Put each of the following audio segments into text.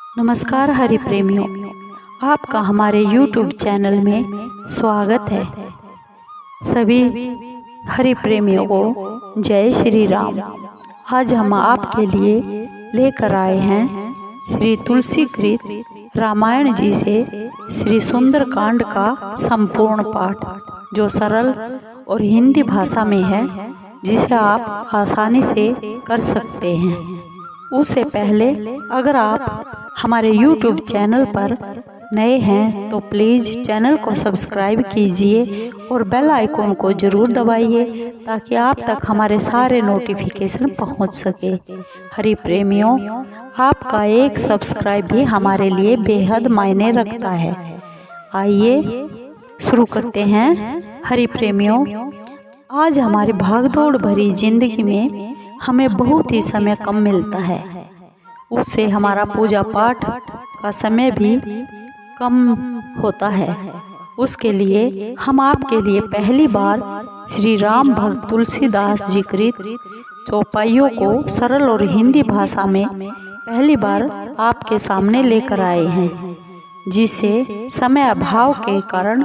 नमस्कार हरि प्रेमियों, आपका हमारे YouTube चैनल में स्वागत है। सभी हरि प्रेमियों को जय श्री राम। आज हम आपके लिए लेकर आए हैं श्री तुलसी कृत रामायण जी से श्री सुंदर कांड का संपूर्ण पाठ, जो सरल और हिंदी भाषा में है, जिसे आप आसानी से कर सकते हैं। उससे पहले अगर आप हमारे YouTube चैनल पर नए हैं तो प्लीज़ चैनल को सब्सक्राइब कीजिए और बेल आइकॉन को ज़रूर दबाइए ताकि आप तक हमारे सारे नोटिफिकेशन पहुंच सके। हरि प्रेमियों, आपका एक सब्सक्राइब भी हमारे लिए बेहद मायने रखता है। आइए शुरू करते हैं। हरि प्रेमियों, आज हमारी भागदौड़ भरी जिंदगी में हमें बहुत ही समय कम मिलता है। उससे हमारा पूजा पाठ का समय भी कम होता है। उसके लिए हम आपके लिए पहली बार श्री राम भक्त तुलसीदास जी कृत चौपाइयों को सरल और हिंदी भाषा में पहली बार आपके सामने लेकर आए हैं, जिससे समय अभाव के कारण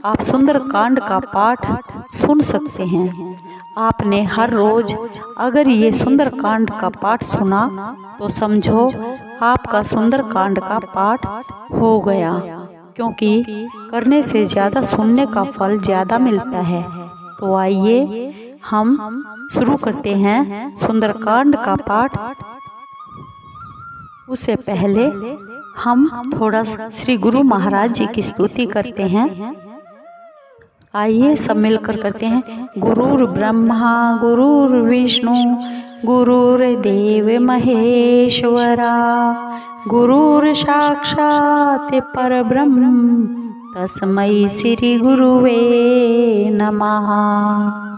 आप सुंदर कांड का पाठ सुन सकते हैं। आपने हर रोज अगर ये सुंदर कांड का पाठ सुना तो समझो आपका सुंदर कांड का पाठ हो गया, क्योंकि करने से ज़्यादा सुनने का फल ज़्यादा मिलता है। तो आइए हम शुरू करते हैं सुंदर कांड का पाठ। उससे पहले हम थोड़ा श्री गुरु महाराज जी की स्तुति करते हैं। आइए सब मिलकर करते हैं। गुरुर् ब्रह्मा गुरुर्विष्णु गुरुर्देव महेश्वरा, गुरुर् साक्षात् परब्रह्म तस्मै श्री गुरुवे नमः।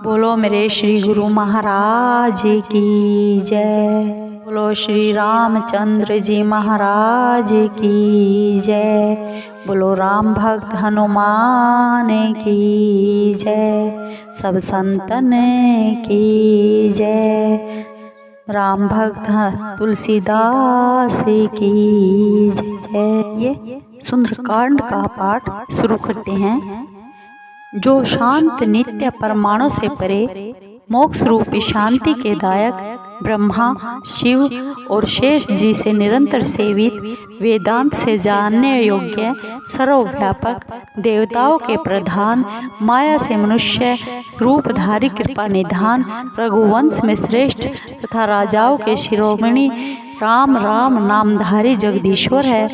बोलो मेरे श्री गुरु महाराज की जय। बोलो श्री रामचंद्र जी महाराज की जय। बोलो राम भक्त हनुमान की जय। सब संतन की जय। राम भक्त तुलसीदास की जय। ये सुंदरकांड का पाठ शुरू करते हैं। जो शांत नित्य परमाणु से परे मोक्ष रूपी शांति के दायक ब्रह्मा, शिव और शेष जी से निरंतर सेवित, वेदांत से जानने योग्य, सर्वव्यापक, देवताओं के प्रधान, माया से मनुष्य रूपधारी कृपा निधान, रघुवंश में श्रेष्ठ तथा राजाओं के शिरोमणि राम राम नामधारी जगदीश्वर है,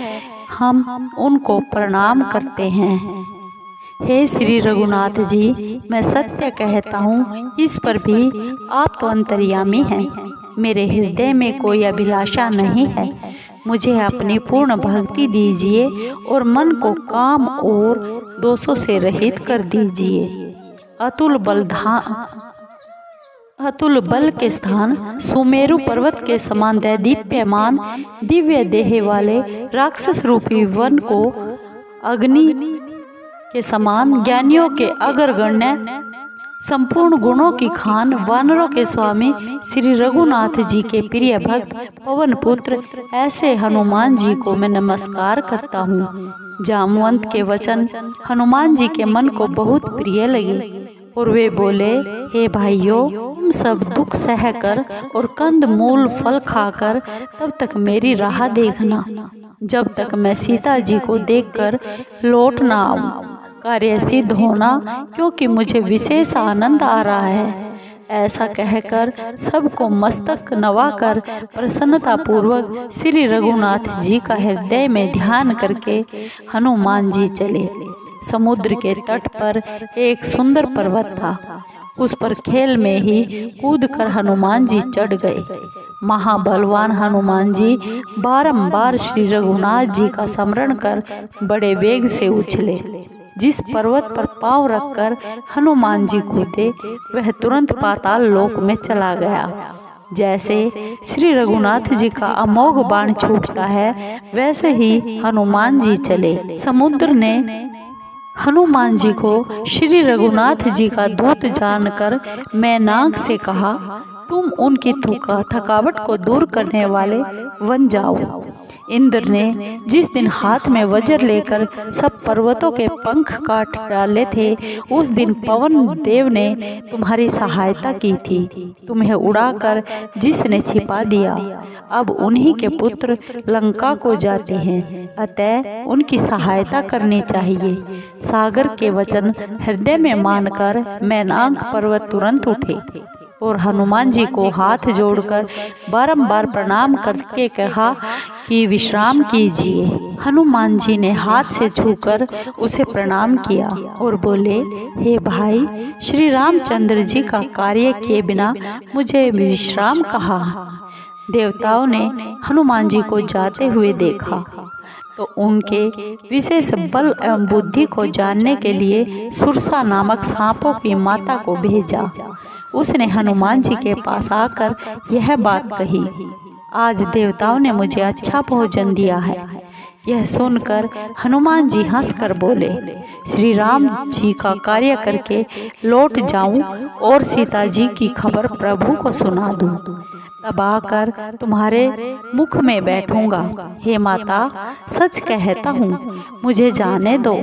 हम उनको प्रणाम करते हैं। हे श्री रघुनाथ जी, मैं सत्य कहता हूँ, इस पर भी आप तो अंतर्यामी हैं। मेरे हृदय में कोई अभिलाषा नहीं है। मुझे अपनी पूर्ण भक्ति दीजिए और मन को काम और दोषों से रहित कर दीजिए। अतुल बल के स्थान सुमेरु पर्वत के समान दैदीप्यमान दिव्य देह वाले राक्षस रूपी वन को अग्नि के समान ज्ञानियों के अग्रगण्य संपूर्ण गुणों की खान वानरों के स्वामी श्री रघुनाथ जी के प्रिय भक्त पवन पुत्र ऐसे हनुमान जी को मैं नमस्कार करता हूँ। जामवंत के वचन हनुमान जी के मन को बहुत प्रिय लगे और वे बोले, हे भाइयों, तुम सब दुख सहकर और कंद मूल फल खाकर तब तक मेरी राह देखना, जब तक मैं सीता जी को देखकर लौट ना आऊं। कार्य सिद्ध होना, क्योंकि मुझे विशेष आनंद आ रहा है। ऐसा कहकर सबको मस्तक नवाकर प्रसन्नता पूर्वक श्री रघुनाथ जी का हृदय में ध्यान करके हनुमान जी चले। समुद्र के तट पर एक सुंदर पर्वत था। उस पर खेल में ही कूदकर हनुमान जी चढ़ गए। महाबलवान हनुमान जी बारंबार श्री रघुनाथ जी का स्मरण कर बड़े वेग से उछले। जिस पर्वत पर पांव रखकर हनुमान जी कूदे, वह तुरंत पाताल लोक में चला गया। जैसे श्री रघुनाथ जी का अमोघ बाण छूटता है, वैसे ही हनुमान जी चले। समुद्र ने हनुमान जी को श्री रघुनाथ जी का दूत जानकर मैनाक से कहा, तुम उनकी थकावट को दूर करने वाले बन जाओ। इंद्र ने जिस दिन हाथ में वज्र लेकर सब पर्वतों के पंख काट डाले थे, उस दिन पवन देव ने तुम्हारी सहायता की थी। तुम्हें उड़ाकर जिसने छिपा दिया, अब उन्हीं के पुत्र लंका को जाते हैं, अतः उनकी सहायता करनी चाहिए। सागर के वचन हृदय में मानकर मैनाक पर्वत तुरंत उठे और हनुमान जी को हाथ जोड़कर बारंबार प्रणाम करके कहा कि विश्राम कीजिए। हनुमान जी ने हाथ से छूकर उसे प्रणाम किया और बोले, हे भाई, श्री रामचंद्र जी का कार्य किए बिना मुझे विश्राम कहा। देवताओं ने हनुमान जी को जाते हुए देखा तो उनके विशेष बल एवं बुद्धि को जानने के लिए सुरसा नामक सांपों की माता को भेजा। उसने हनुमान जी के पास आकर यह बात कही, आज देवताओं ने मुझे अच्छा भोजन दिया है। यह सुनकर हनुमान जी हंसकर बोले, श्री राम जी का कार्य करके लौट जाऊं और सीता जी की खबर प्रभु को सुना दूं, तब आकर तुम्हारे मुख में बैठूंगा। हे माता, सच कहता हूँ, मुझे जाने दो।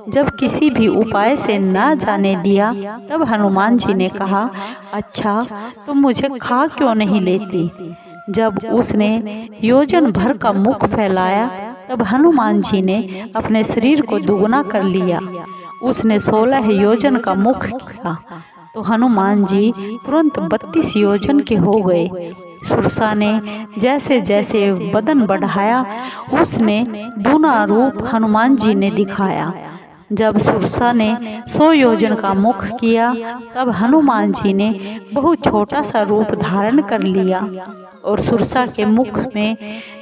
जब किसी भी उपाय से न जाने दिया, तब हनुमान जी ने कहा, अच्छा, तुम मुझे खा क्यों नहीं लेती। जब उसने योजन भर का मुख फैलाया, तब हनुमान जी ने अपने शरीर को दुगना कर लिया। उसने 16 योजन का मुख किया तो हनुमान जी तुरंत 32 योजन के हो गए। सुरसा ने जैसे जैसे बदन बढ़ाया, उसने दूना रूप हनुमान जी ने दिखाया। जब सुरसा ने 100 योजन का मुख किया, तब हनुमान जी ने बहुत छोटा सा रूप धारण कर लिया और सुरसा के मुख में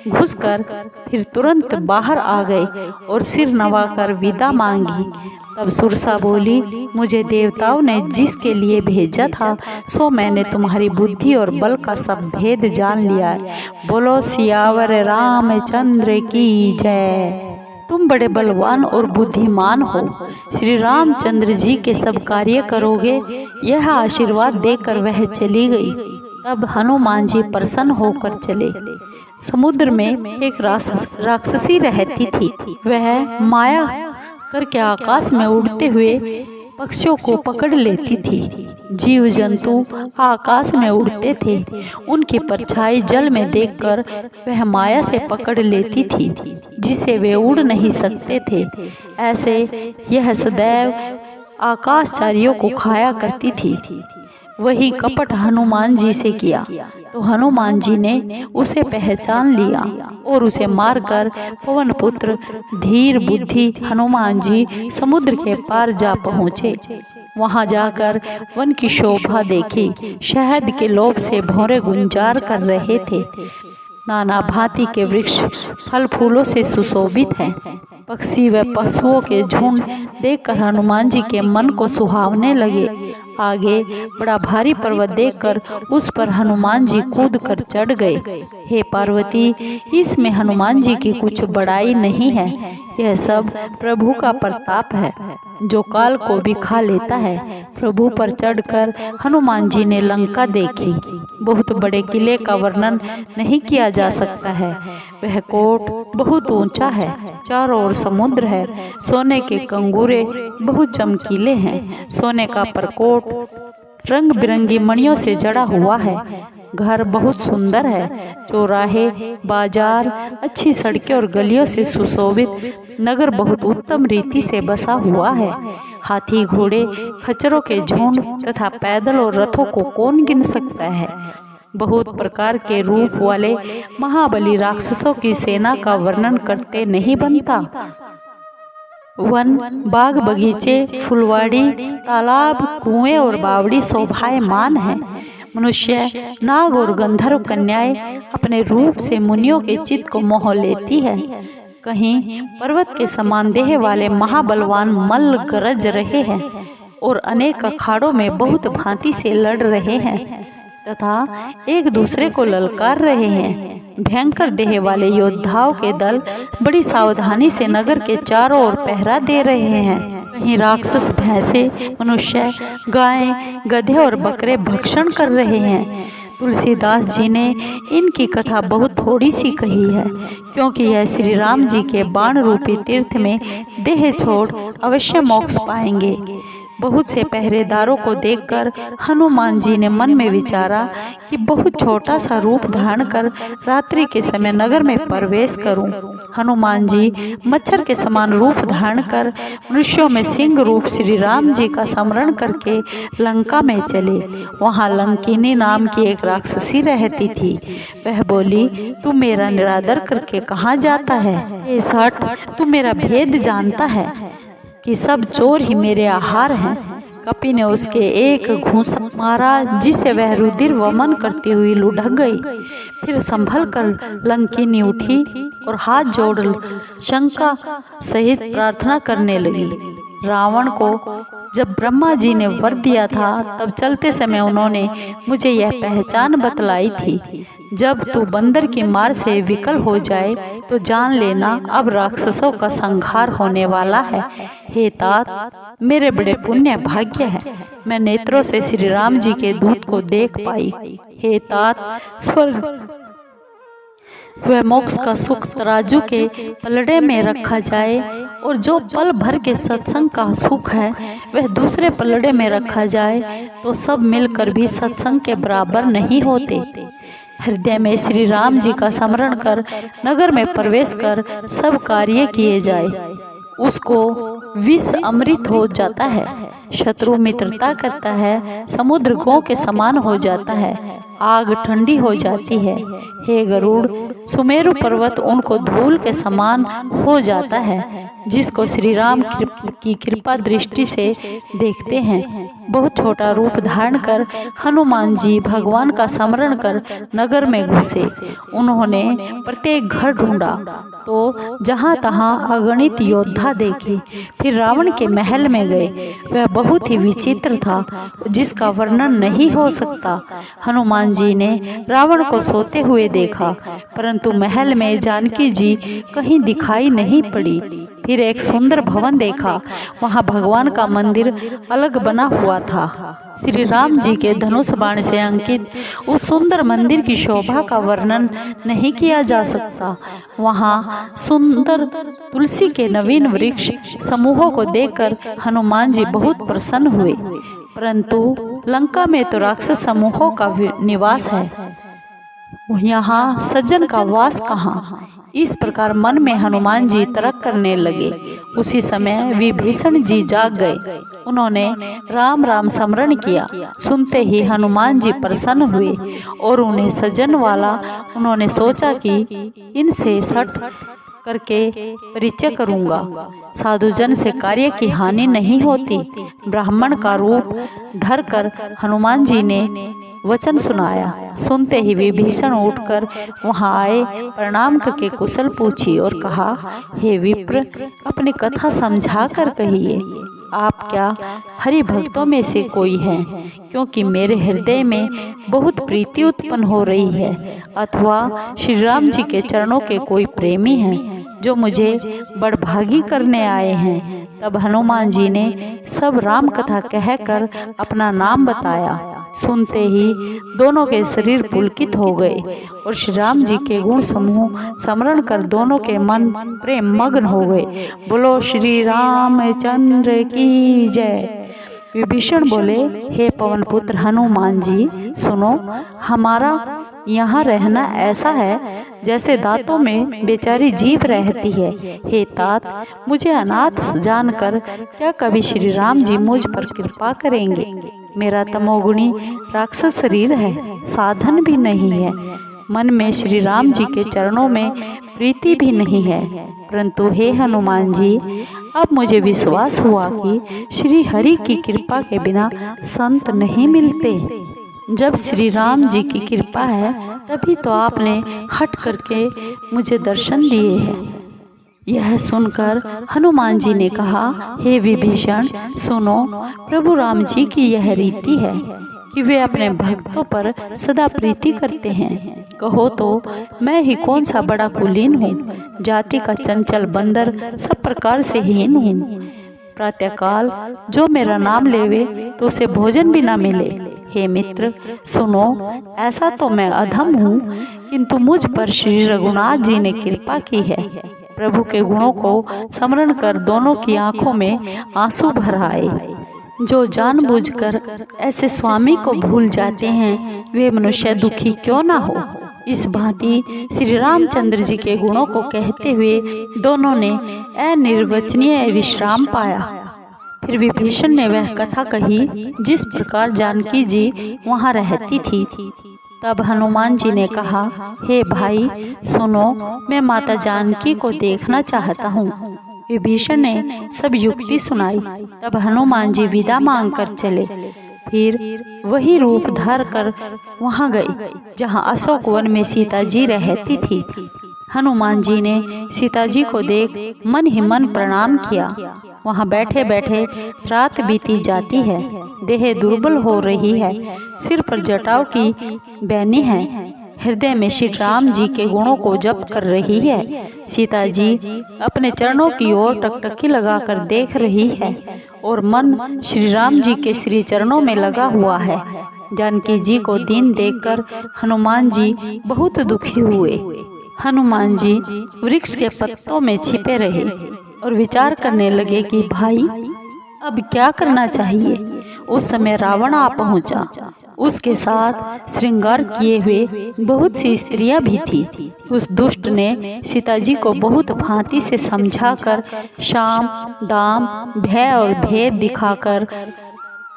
घुसकर फिर तुरंत बाहर आ गए और सिर नवाकर विदा मांगी। तब सुरसा बोली, मुझे देवताओं ने जिसके लिए भेजा था, सो मैंने तुम्हारी बुद्धि और बल का सब भेद जान लिया है। बोलो सियावर रामचंद्र की जय। तुम बड़े बलवान और बुद्धिमान हो, श्री रामचंद्र जी के सब कार्य करोगे, यह आशीर्वाद देकर वह चली गई। तब हनुमान जी प्रसन्न होकर चले। समुद्र में एक राक्षसी रहती थी। वह माया करके आकाश में उड़ते हुए पक्षियों को पकड़ लेती थी। जीव जंतु आकाश में उड़ते थे, उनकी परछाई जल में देखकर वह माया से पकड़ लेती थी, जिसे वे उड़ नहीं सकते थे। ऐसे यह सदैव आकाशचारियों को खाया करती थी। वही कपट हनुमान जी से किया तो हनुमान जी ने उसे पहचान लिया और उसे मारकर पवन पुत्र धीर बुद्धि हनुमान जी समुद्र के पार जा पहुँचे। वहां जाकर वन की शोभा देखी। शहद के लोभ से भौरे गुंजार कर रहे थे। नाना भांति के वृक्ष फल फूलों से सुशोभित हैं। पक्षी व पशुओं के झुंड देखकर हनुमान जी के मन को सुहावने लगे। आगे बड़ा भारी पर्वत देखकर उस पर हनुमान जी कूद कर चढ़ गए। हे पार्वती, इसमें हनुमान जी की कुछ बड़ाई नहीं है। यह सब प्रभु का प्रताप है, जो काल को भी खा लेता है। प्रभु पर चढ़कर हनुमान जी ने लंका देखी। बहुत बड़े किले का वर्णन नहीं किया जा सकता है। वह कोट बहुत ऊंचा है, चारों ओर समुद्र है। सोने के कंगूरे बहुत चमकीले हैं। सोने का परकोट रंग बिरंगी मणियों से जड़ा हुआ है। घर बहुत सुंदर है। चौराहे, बाजार, अच्छी सड़कें और गलियों से सुशोभित नगर बहुत उत्तम रीति से बसा हुआ है। हाथी, घोड़े, खच्चरों के झुंड तथा पैदल और रथों को कौन गिन सकता है। बहुत प्रकार के रूप वाले महाबली राक्षसों की सेना का वर्णन करते नहीं बनता। वन, बाग, बगीचे, फुलवाड़ी, तालाब, कुएं और बावड़ी शोभायमान है। मनुष्य, नाग और गंधर्व कन्याएं अपने रूप से मुनियों के चित्त को मोह लेती है। कहीं पर्वत के समान देह वाले महाबलवान मल्ल गरज रहे हैं और अनेक अखाड़ों में बहुत भांति से लड़ रहे हैं तथा एक दूसरे को ललकार रहे हैं। भयंकर देह वाले योद्धाओं के दल बड़ी सावधानी से नगर के चारों ओर पहरा दे रहे हैं। कहीं राक्षस भैंसे, मनुष्य, गायें, गधे और बकरे भक्षण कर रहे हैं तुलसीदास जी ने इनकी कथा बहुत थोड़ी सी कही है, क्योंकि यह श्री राम जी के बाण रूपी तीर्थ में देह छोड़ अवश्य मोक्ष पाएंगे। बहुत से पहरेदारों को देखकर हनुमान जी ने मन में विचारा कि बहुत छोटा सा रूप धारण कर रात्रि के समय नगर में प्रवेश करूं। हनुमान जी मच्छर के समान रूप धारण कर मनुष्यों में सिंह रूप श्री राम जी का स्मरण करके लंका में चले। वहां लंकिनी नाम की एक राक्षसी रहती थी। वह बोली, तू मेरा निरादर करके कहाँ जाता है? हे सठ, तू मेरा भेद जानता है कि सब चोर ही मेरे आहार हैं। कपि ने उसके एक घूंसा मारा, जिससे वह रुधिर वमन करती हुई लुढ़क गई। फिर संभल कर लंकिनी उठी और हाथ जोड़ शंका सहित प्रार्थना करने लगी। रावण को जब ब्रह्मा जी ने वर दिया था, तब चलते समय उन्होंने मुझे यह पहचान बतलाई थी, जब तू बंदर की मार से विकल हो जाए तो जान लेना अब राक्षसों का संहार होने वाला है। हे तात, मेरे बड़े पुण्य भाग्य है, मैं नेत्रों से श्री राम जी के दूत को देख पाई। हे तात, स्वर्ग वह मोक्ष का सुख तराजू के पलड़े में रखा जाए, और जो पल भर के सत्संग का सुख है वह दूसरे पलड़े में रखा जाए, तो सब मिलकर भी सत्संग के बराबर नहीं होते। हृदय में श्री राम जी का स्मरण कर नगर में प्रवेश कर सब कार्य किए जाए, उसको विष अमृत हो जाता है। शत्रु मित्रता करता है, समुद्र गौ के समान हो जाता है, आग ठंडी हो जाती है। हे गरुड़, सुमेरु पर्वत उनको धूल के समान हो जाता है, जिसको श्री राम की कृपा दृष्टि से देखते हैं। बहुत छोटा रूप धारण कर हनुमान जी भगवान का स्मरण कर नगर में घुसे। उन्होंने प्रत्येक घर ढूंढा तो जहां तहां अगणित योद्धा देखे। फिर रावण के महल में गए। वह बहुत ही विचित्र था, जिसका वर्णन नहीं हो सकता। हनुमान जी ने रावण को सोते हुए देखा, परंतु महल में जानकी जी कहीं दिखाई नहीं पड़ी। फिर एक सुंदर भवन देखा, वहां भगवान का मंदिर अलग बना हुआ था। श्री राम जी के धनुष बाण से अंकित उस सुंदर मंदिर की शोभा का वर्णन नहीं किया जा सकता। वहां सुंदर तुलसी के नवीन वृक्ष समूहों को देखकर हनुमान जी बहुत प्रसन्न हुए, परंतु लंका में तो राक्षस समूहों का निवास है, यहाँ सज्जन का वास कहाँ? इस प्रकार मन में हनुमान जी तर्क करने लगे। उसी समय विभीषण जी जाग गए। उन्होंने राम राम स्मरण किया। सुनते ही हनुमान जी प्रसन्न हुए और उन्हें सज्जन वाला उन्होंने सोचा कि इनसे सट करके परिचय करूंगा। साधुजन से कार्य की हानि नहीं होती। ब्राह्मण का रूप धरकर हनुमान जी ने वचन सुनाया। सुनते ही विभीषण उठकर वहां आए, प्रणाम करके कुशल पूछी और कहा, हे विप्र, अपनी कथा समझा कर कहिए। आप क्या हरि भक्तों में से कोई हैं? क्योंकि मेरे हृदय में बहुत प्रीति उत्पन्न हो रही है, अथवा श्री राम जी के चरणों के कोई प्रेमी हैं जो मुझे बड़भागी करने आए हैं। तब हनुमान जी ने सब राम कथा कहकर अपना नाम बताया। सुनते ही दोनों के शरीर पुलकित हो गए और श्री राम जी के गुण समूह स्मरण कर दोनों के मन प्रेम मग्न हो गए। बोलो श्री रामचंद्र की जय। विभीषण बोले, हे पवन पुत्र हनुमान जी, सुनो, हमारा यहाँ रहना ऐसा है जैसे दांतों में बेचारी जीभ रहती है। हे तात, मुझे अनाथ जानकर क्या कभी श्री राम जी मुझ पर कृपा करेंगे? मेरा तमोगुणी राक्षस शरीर है, साधन भी नहीं है, मन में श्री राम जी के चरणों में प्रीति भी नहीं है। परंतु हे हनुमान जी, अब मुझे विश्वास हुआ कि श्री हरि की कृपा के बिना संत नहीं मिलते। जब श्री राम जी की कृपा है तभी तो आपने हट करके मुझे दर्शन दिए हैं। यह सुनकर हनुमान जी ने कहा, हे विभीषण, सुनो, प्रभु राम जी की यह रीति है कि वे अपने भक्तों पर सदा प्रीति करते हैं। कहो तो मैं ही कौन सा बड़ा कुलीन हूँ, जाति का चंचल बंदर, सब प्रकार से हीन हूँ। प्रातःकाल जो मेरा नाम लेवे तो उसे भोजन भी न मिले। हे मित्र सुनो, ऐसा तो मैं अधम हूँ, किंतु मुझ पर श्री रघुनाथ जी ने कृपा की है। प्रभु के गुणों को स्मरण कर दोनों की आंखों में आंसू भर आए। जो जानबूझकर ऐसे स्वामी को भूल जाते हैं, वे मनुष्य दुखी क्यों ना हो। इस भांति श्री रामचंद्र जी के गुणों को कहते हुए दोनों ने अनिर्वचनीय विश्राम पाया। फिर विभीषण ने वह कथा कही जिस प्रकार जानकी जी वहाँ रहती थी। तब हनुमान जी ने कहा, हे भाई सुनो, मैं माता जानकी को देखना चाहता हूँ। विभीषण ने सब युक्ति सुनाई। तब हनुमान जी विदा मांग कर चले। फिर वही रूप धर कर वहां गए जहां अशोक वन में सीता जी रहती थी। हनुमान जी ने सीता जी को देख मन ही मन प्रणाम किया। वहां बैठे बैठे रात बीती जाती है, देह दुर्बल हो रही है, सिर पर जटाओं की बैनी है, हृदय में श्री राम जी के गुणों को जप कर रही है। सीता जी अपने चरणों की ओर टकटकी लगाकर देख रही है और मन श्री राम जी के श्री चरणों में लगा हुआ है। जानकी जी को दीन देखकर हनुमान जी बहुत दुखी हुए। हनुमान जी वृक्ष के पत्तों में छिपे रहे और विचार करने लगे कि भाई अब क्या करना चाहिए। उस समय रावण आ पहुंचा। उसके साथ श्रृंगार किए हुए बहुत सी स्त्रियां भी थी। उस दुष्ट ने सीता जी को बहुत भांति से समझाकर शाम दाम भय और भेद दिखाकर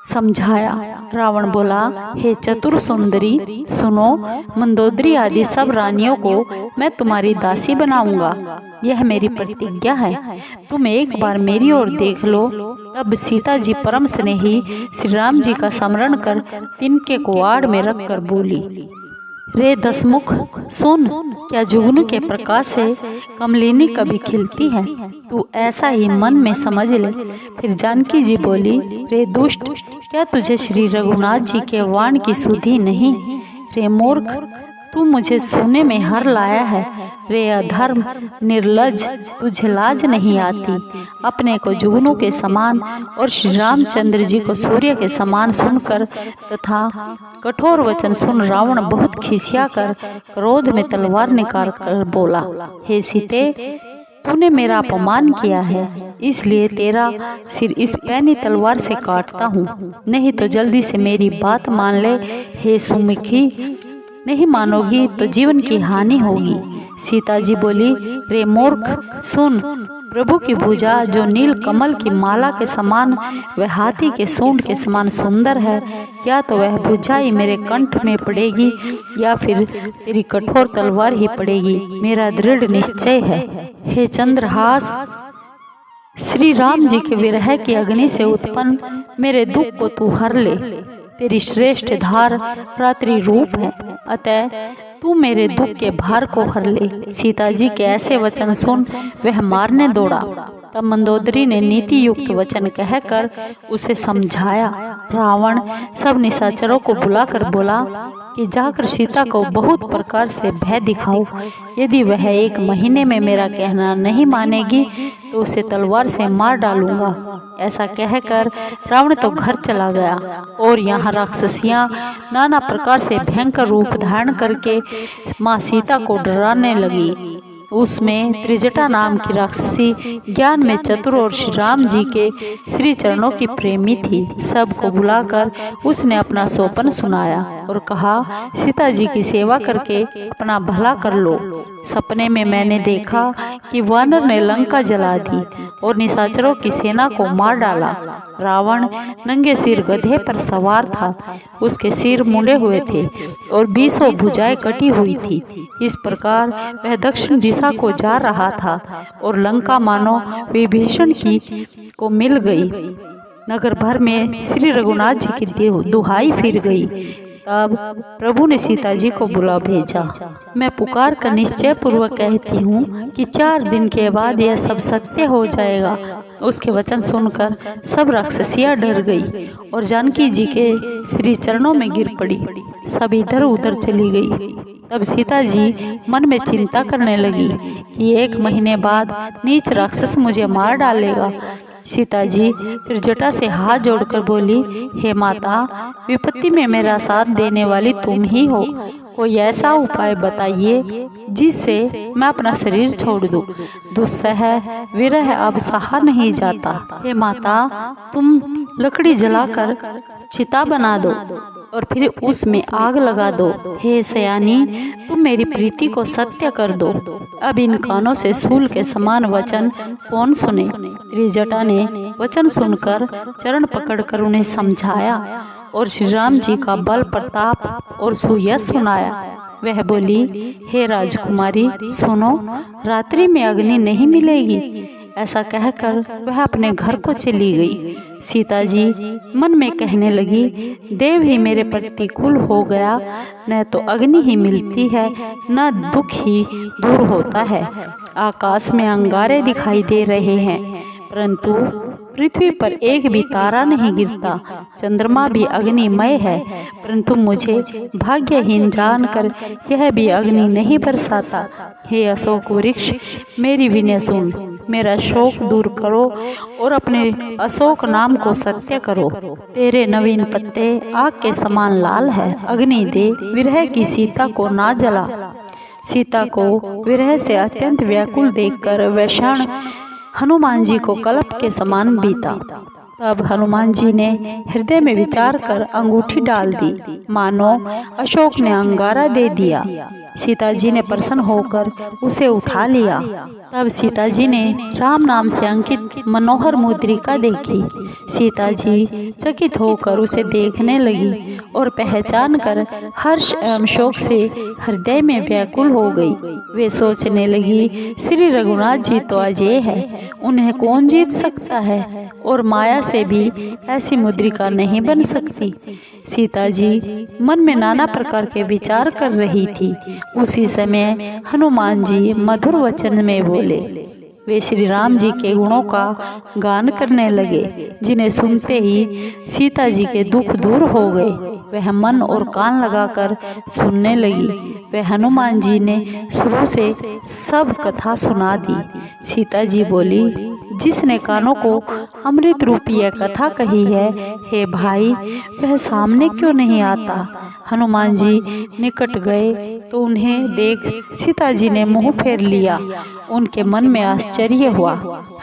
समझाया। रावण बोला, हे चतुर सुंदरी सुनो, मंदोदरी आदि सब रानियों को मैं तुम्हारी दासी बनाऊंगा। यह मेरी प्रतिज्ञा है। तुम एक बार मेरी ओर देख लो। तब सीता जी परम स्नेही श्री राम जी का स्मरण कर तिनके को आड़ में रखकर बोली, रे दसमुख सुन, क्या जुगनू के प्रकाश से कमलिनी कभी खिलती है? तू ऐसा ही मन में समझ ले। फिर जानकी जी बोली, रे दुष्ट, क्या तुझे श्री रघुनाथ जी के वाण की सुधि नहीं? रे मूर्ख, तू मुझे सोने में हर लाया है। रे अधर्म निर्लज, तुझे लाज नहीं आती? अपने को जुगनू के समान और श्री रामचंद्र जी को सूर्य के समान सुनकर तथा कठोर वचन सुन रावण बहुत खिसिया कर क्रोध में तलवार निकाल कर बोला, हे सीते, तूने मेरा अपमान किया है, इसलिए तेरा सिर इस पैनी तलवार से काटता हूँ। नहीं तो जल्दी से मेरी बात मान ले। हे सुमुखी, नहीं मानोगी तो जीवन की हानि होगी। सीता जी बोली, रे मूर्ख सुन, प्रभु की भुजा जो नील कमल की माला के समान वह हाथी के सूंड के समान सुंदर है, या तो वह भुजा ही मेरे कंठ में पड़ेगी या फिर तेरी कठोर तलवार ही पड़ेगी। मेरा दृढ़ निश्चय है। हे चंद्रहास, श्री राम जी के विरह की अग्नि से उत्पन्न मेरे दुख को तू हर ले। तेरी श्रेष्ठ धार रात्रि रूप है, अतः तू मेरे दुख के भार को हर ले। सीता जी के ऐसे वचन सुन वह मारने दौड़ा। तब मंदोदरी ने नीति युक्त वचन कहकर उसे समझाया। रावण सब निशाचरों को बुलाकर बोला कि जाकर सीता को बहुत प्रकार से भय दिखाओ। यदि वह 1 महीने में मेरा कहना नहीं मानेगी तो उसे तलवार से मार डालूंगा। ऐसा कहकर रावण तो घर चला गया और यहाँ राक्षसियां नाना प्रकार से भयंकर रूप धारण करके माँ सीता को डराने लगी। उसमें त्रिजटा नाम की राक्षसी ज्ञान में चतुर और श्री राम जी के श्री चरणों की प्रेमी थी। सबको बुलाकर उसने अपना सोपन सुनाया और कहा, सीता जी की सेवा करके अपना भला कर लो। सपने में मैंने देखा कि वानर ने लंका जला दी और निशाचरों की सेना को मार डाला। रावण नंगे सिर गधे पर सवार था। उसके सिर मुंडे हुए थे और 20 भुजाएं कटी हुई थी। इस प्रकार वह दक्षिण दिशा को जा रहा था और लंका मानो विभीषण की को मिल गई। नगर भर में श्री रघुनाथ जी की दुहाई फिर गई। तब प्रभु ने सीता जी को बुला भेजा। मैं पुकार कर निश्चय पूर्वक कहती हूँ कि 4 दिन के बाद यह सब सत्य हो जाएगा। उसके वचन सुनकर सब राक्षसियां डर गई और जानकी जी के श्री चरणों में गिर पड़ी। सब इधर उधर चली गई। तब सीता जी मन में चिंता करने लगी कि 1 महीने बाद नीच राक्षस मुझे मार डालेगा। सीता जी फिर जटा से हाथ जोड़कर बोली, हे माता, विपत्ति में मेरा साथ देने वाली तुम ही हो। कोई ऐसा उपाय बताइए जिससे मैं अपना शरीर छोड़ दूं। दुस्सह विरह अब सहा नहीं जाता। हे माता, तुम लकड़ी जलाकर चिता बना दो और फिर उसमें आग लगा दो। हे सयानी, तुम मेरी प्रीति को सत्य कर दो। अब इन कानों से सूल के समान वचन कौन सुने। त्रिजटा ने वचन सुनकर चरण पकड़कर उन्हें समझाया और श्री राम जी का बल प्रताप और सुयश सुनाया। वह बोली, हे राजकुमारी, सुनो, रात्रि में अग्नि नहीं मिलेगी। ऐसा कहकर वह अपने घर को चली गई। सीता जी मन में कहने लगी, देव ही मेरे प्रतिकूल हो गया, न तो अग्नि ही मिलती है, न दुख ही दूर होता है। आकाश में अंगारे दिखाई दे रहे हैं, परंतु पृथ्वी पर एक भी तारा नहीं गिरता। चंद्रमा भी अग्निमय है, परंतु मुझे भाग्यहीन जानकर यह भी अग्नि नहीं बरसाता। हे अशोक वृक्ष, मेरी विनय सुन, मेरा शोक दूर करो और अपने अशोक नाम को सत्य करो। तेरे नवीन पत्ते आग के समान लाल है। अग्नि दे, विरह की सीता को ना जला। सीता को विरह से अत्यंत व्याकुल देखकर वह क्षण हनुमान जी को कल्प के समान बीता। तब हनुमान जी ने हृदय में विचार कर अंगूठी डाल दी, मानो अशोक ने अंगारा दे दिया। सीता जी ने प्रसन्न होकर उसे उठा लिया। तब सीता जी ने राम नाम से अंकित मनोहर मुद्रिका देखी। सीता जी चकित होकर उसे देखने लगी और पहचान कर हर्ष एवं शोक से हृदय में व्याकुल हो गई। वे सोचने लगी, श्री रघुनाथ जी तो अजय है, उन्हें कौन जीत सकता है और माया से भी ऐसी मुद्रिका नहीं बन सकती। सीता जी मन में नाना प्रकार के विचार कर रही थी। उसी समय हनुमान जी मधुर वचन में बोले। वे श्री राम जी के गुणों का गान करने लगे, जिन्हें सुनते ही सीता जी के दुख दूर हो गए। वह मन और कान लगाकर सुनने लगी। वह हनुमान जी ने शुरू से सब कथा सुना दी। सीता जी बोली, जिसने कानों को अमृत रूपी यह कथा कही है, हे भाई, वह सामने क्यों नहीं आता। हनुमान जी निकट गए तो उन्हें देख सीता जी ने मुंह फेर लिया। उनके मन में आश्चर्य हुआ।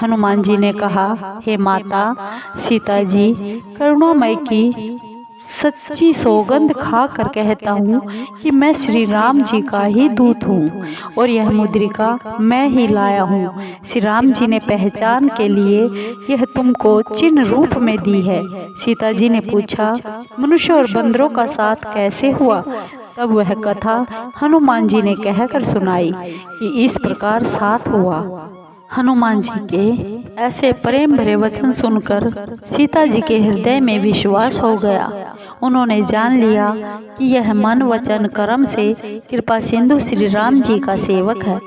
हनुमान जी ने कहा, हे माता सीता जी, करुणामय की सच्ची सौगंध खा कर कहता हूँ कि मैं श्री राम जी का ही दूत हूँ और यह मुद्रिका मैं ही लाया हूँ। श्री राम जी ने पहचान के लिए यह तुमको चिन्ह रूप में दी है। सीता जी ने पूछा, मनुष्य और बंदरों का साथ कैसे हुआ। तब वह कथा हनुमान जी ने कहकर सुनाई कि इस प्रकार साथ हुआ। हनुमान जी के ऐसे प्रेम भरे वचन सुनकर सीता जी के हृदय में विश्वास हो गया। उन्होंने जान लिया कि यह मन वचन कर्म से कृपा सिंधु श्री राम जी का सेवक है।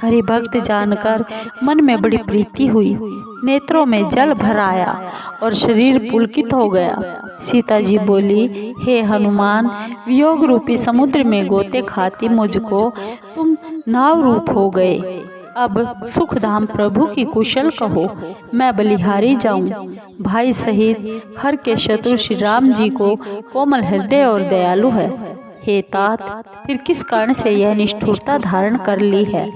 हरि भक्त जानकर मन में बड़ी प्रीति हुई, नेत्रों में जल भर आया और शरीर पुलकित हो गया। सीता जी बोली, हे हनुमान, वियोग रूपी समुद्र में गोते खाती मुझको तुम नाव रूप हो गए। अब सुखधाम प्रभु की कुशल कहो, मैं बलिहारी जाऊं। भाई सहित हर के शत्रु श्री राम जी को कोमल हृदय और दयालु है। हे तात, फिर किस कारण से यह निष्ठुरता धारण कर ली है।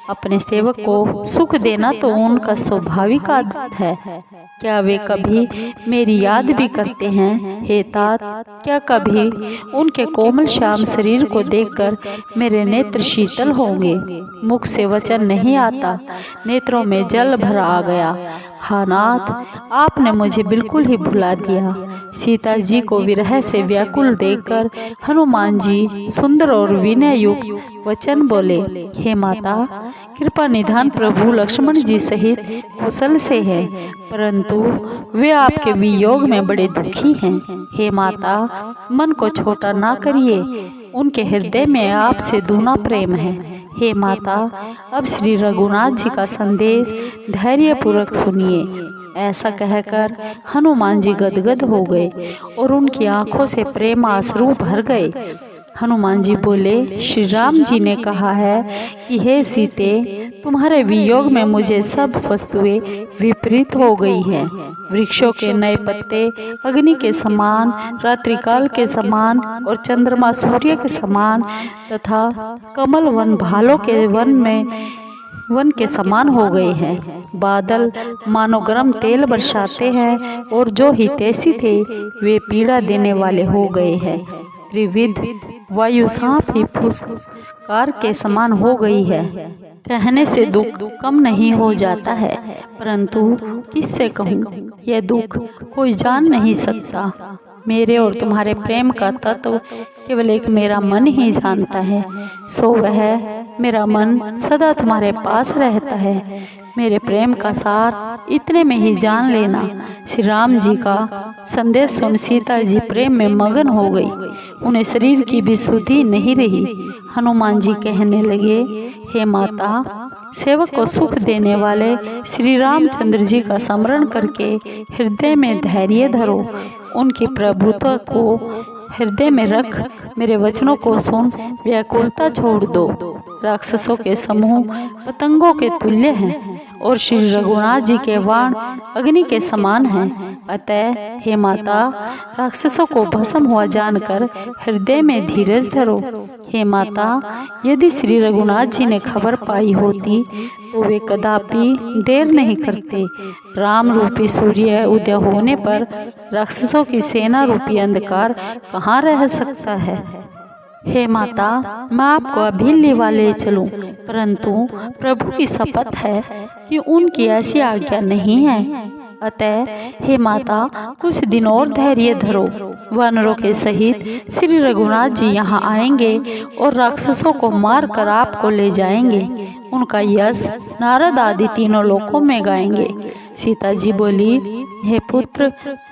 अपने सेवक को सुख देना तो उनका स्वाभाविक आदत है। क्या वे कभी मेरी याद भी करते हैं। हे तात, क्या कभी उनके कोमल श्याम शरीर को देखकर मेरे नेत्र शीतल होंगे। मुख से वचन नहीं आता, नेत्रों में जल भर आ गया। हा नाथ, आपने मुझे बिल्कुल ही भुला दिया। सीता जी को विरह से व्याकुल देखकर हनुमान जी सुंदर और विनय युक्त वचन बोले, हे माता, कृपा निधान प्रभु लक्ष्मण जी सहित कुशल से है, परंतु वे आपके वियोग में बड़े दुखी हैं। हे माता, मन को छोटा ना करिए, उनके हृदय में आपसे दूना प्रेम है। हे माता, अब श्री रघुनाथ जी का संदेश धैर्य पूर्वक सुनिए। ऐसा कहकर हनुमान जी गदगद हो गए और उनकी आंखों से प्रेम आंसू भर गए। हनुमान जी बोले, श्री राम जी ने कहा है कि हे सीते, तुम्हारे वियोग में मुझे सब वस्तुएं विपरीत हो गई हैं। वृक्षों के नए पत्ते अग्नि के समान, रात्रिकाल के समान और चंद्रमा सूर्य के समान तथा कमल वन भालों के वन के समान हो गए हैं। बादल मानो गर्म तेल बरसाते हैं और जो हितैषी थे वे पीड़ा देने वाले हो गए हैं। त्रिविध वायु सांप ही फुसकार के समान हो गई है। कहने से दुख कम नहीं हो जाता है, परंतु किससे कहूँ यह दुख कोई जान नहीं सकता। मेरे और तुम्हारे प्रेम का तत्व केवल एक मेरा मन ही जानता है, सो वह मेरा मन सदा तुम्हारे पास रहता है। मेरे प्रेम का सार इतने में ही जान लेना। श्री राम जी का संदेश सुन सीता जी प्रेम में मगन हो गई। उन्हें शरीर की भी सुधि नहीं रही। हनुमान जी कहने लगे, हे माता, सेवक को सुख देने वाले श्री रामचंद्र जी का स्मरण करके हृदय में धैर्य धरो। उनकी प्रभुत्व को हृदय में रख मेरे वचनों को सुन व्याकुलता छोड़ दो। राक्षसों के समूह पतंगों के तुल्य हैं और श्री रघुनाथ जी के बाण अग्नि के समान हैं। अतः हे माता, राक्षसों को भस्म हुआ जानकर हृदय में धीरज धरो। हे माता, यदि श्री रघुनाथ जी ने खबर पाई होती तो वे कदापि देर नहीं करते। राम रूपी सूर्य उदय होने पर राक्षसों की सेना रूपी अंधकार कहाँ रह सकता है। हे माता, मैं आपको अभी लेवा ले चलूं, परंतु प्रभु की शपथ है कि उनकी ऐसी आज्ञा नहीं है। अतः हे माता, कुछ दिन और धैर्य धरो। वानरों के सहित श्री रघुनाथ जी यहाँ आएंगे और राक्षसों को मार कर आपको ले जाएंगे। उनका यश नारद आदि तीनों लोकों में गाएंगे। सीता जी बोली, हे पुत्र,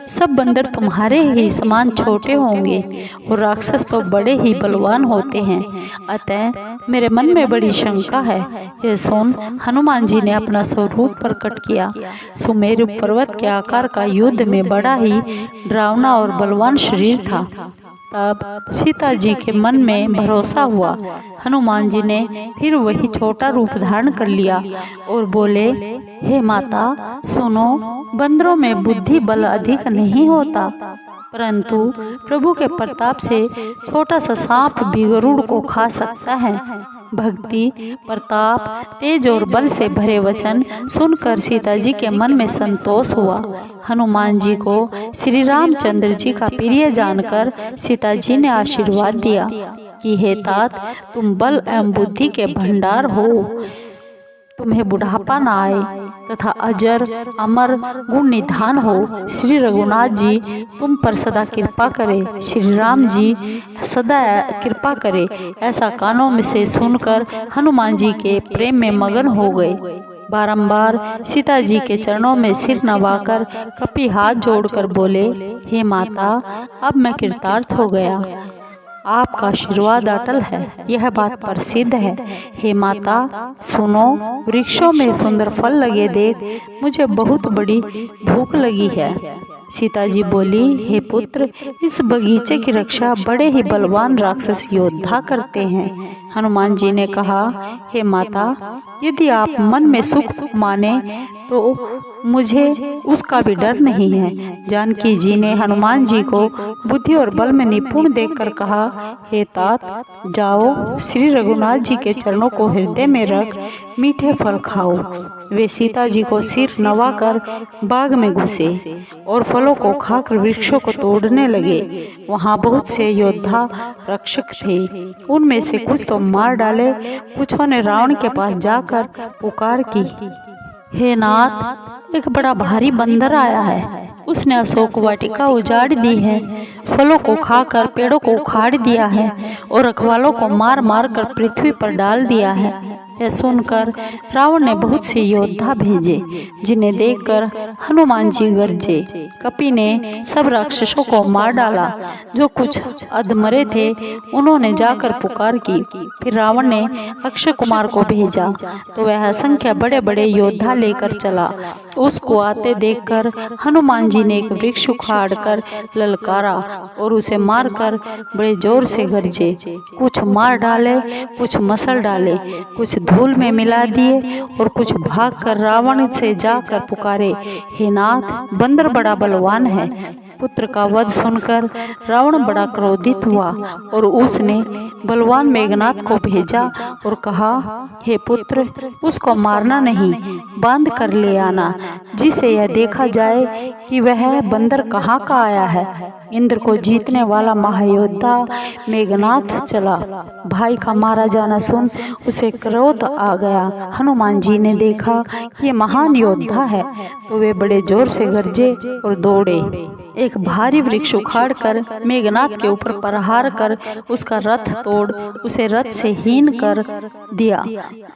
सब बंदर तुम्हारे ही समान छोटे होंगे और राक्षस तो बड़े ही बलवान होते हैं। अतः मेरे मन में बड़ी शंका है। यह सुन हनुमान जी ने अपना स्वरूप प्रकट किया। सुमेरु पर्वत के आकार का युद्ध में बड़ा ही डरावना और बलवान शरीर था। तब सीता जी के मन में भरोसा हुआ। हनुमान जी ने फिर वही छोटा रूप धारण कर लिया और बोले, हे माता सुनो, बंदरों में बुद्धि बल अधिक नहीं होता, परंतु प्रभु के प्रताप से छोटा सा सांप भी गरुड़ को खा सकता है। भक्ति, प्रताप, तेज और बल से भरे वचन सुनकर सीता जी के मन में संतोष हुआ। हनुमान जी को श्री रामचंद्र जी का प्रिय जानकर सीता जी ने आशीर्वाद दिया कि हे तात, तुम बल एवं बुद्धि के भंडार हो। तुम्हें बुढ़ापा न आए तथा अजर अमर गुण निधान हो। श्री रघुनाथ जी तुम पर सदा कृपा करे, श्री राम जी सदा कृपा करे। ऐसा कानों में से सुनकर हनुमान जी के प्रेम में मगन हो गए। बारंबार सीता जी के चरणों में सिर नवाकर कपि हाथ जोड़कर बोले, हे माता, अब मैं कृतार्थ हो गया। आपका आशीर्वाद अटल है, यह बात प्रसिद्ध है। हे माता सुनो, वृक्षों में सुंदर फल लगे देख मुझे बहुत बड़ी भूख लगी है। सीता जी बोली, हे पुत्र, इस बगीचे की रक्षा बड़े ही बलवान राक्षस योद्धा करते हैं। हनुमान जी ने कहा, हे माता, यदि आप मन में सुख माने तो मुझे उसका भी डर नहीं है। जानकी जी ने हनुमान जी को बुद्धि और बल में निपुण देखकर कहा, हे तात, जाओ श्री रघुनाथ जी के चरणों को हृदय में रख मीठे फल खाओ। वे सीता जी को सिर नवाकर बाग में घुसे और फलों को खाकर वृक्षों को तोड़ने लगे। वहाँ बहुत से योद्धा रक्षक थे, उनमें से कुछ तो मार डाले, कुछों ने रावण के पास जाकर पुकार की, हे नाथ, एक बड़ा भारी बंदर आया है। उसने अशोक वाटिका उजाड़ दी है, फलों को खाकर पेड़ों को उखाड़ दिया है और रखवालों को मार मार कर पृथ्वी पर डाल दिया है। यह सुनकर रावण ने बहुत से योद्धा भेजे, जिन्हें देखकर हनुमान जी गरजे। कपि ने सब राक्षसों को मार डाला। जो कुछ अधमरे थे उन्होंने जाकर पुकार की। फिर रावण ने अक्षय कुमार को भेजा तो वह असंख्य बड़े बड़े योद्धा लेकर चला उसको आते देखकर हनुमान जी ने एक वृक्ष उखाड़कर ललकारा और उसे मारकर बड़े जोर से गरजे। कुछ मार डाले, कुछ मसल डाले, कुछ धूल में मिला दिए और कुछ भागकर रावण से जाकर पुकारे, हे नाथ, बंदर बड़ा बलवान है। पुत्र का वध सुनकर रावण बड़ा क्रोधित हुआ और उसने बलवान मेघनाथ को भेजा और कहा, हे पुत्र, उसको मारना नहीं, बांध कर ले आना, जिसे यह देखा जाए कि वह बंदर कहाँ का आया है। इंद्र को जीतने वाला महायोद्धा मेघनाथ चला। भाई का मारा जाना सुन उसे क्रोध आ गया। हनुमान जी ने देखा कि ये महान योद्धा है तो वे बड़े जोर से गरजे और दौड़े। एक भारी वृक्ष उखाड़कर मेघनाथ के ऊपर प्रहार कर उसका रथ तोड़ उसे रथ से हीन कर दिया।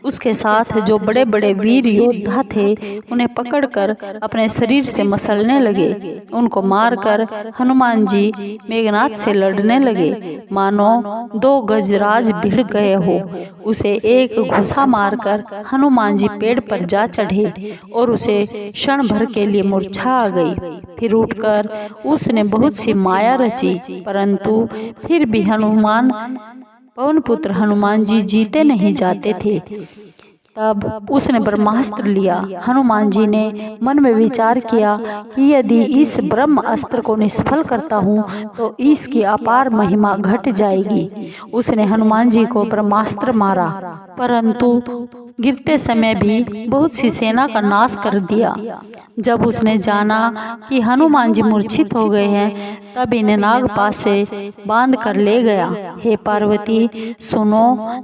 उसके साथ जो बड़े बड़े वीर योद्धा थे उन्हें पकड़कर अपने शरीर से मसलने लगे। उनको मारकर हनुमान जी मेघनाथ से लड़ने लगे, मानो 2 गजराज भिड़ गए हो। उसे एक घुसा मारकर हनुमान जी पेड़ पर जा चढ़े और उसे क्षण भर के लिए मूर्छा आ गई। फिर उठकर उसने बहुत सी माया रची, परंतु फिर भी पवन पुत्र हनुमान जी जीते नहीं जाते थे। तब उसने ब्रह्मास्त्र लिया। हनुमान जी ने मन में विचार किया कि यदि इस ब्रह्म अस्त्र को निष्फल करता हूँ तो इसकी अपार महिमा घट जाएगी। उसने हनुमान जी को ब्रह्मास्त्र मारा, परंतु गिरते समय भी बहुत सी सेना का नाश कर दिया। जब उसने जाना कि हनुमान जी मूर्छित हो गए हैं, तब इन्हें नागपाश से बांध कर ले गया। हे पार्वती, सुनो,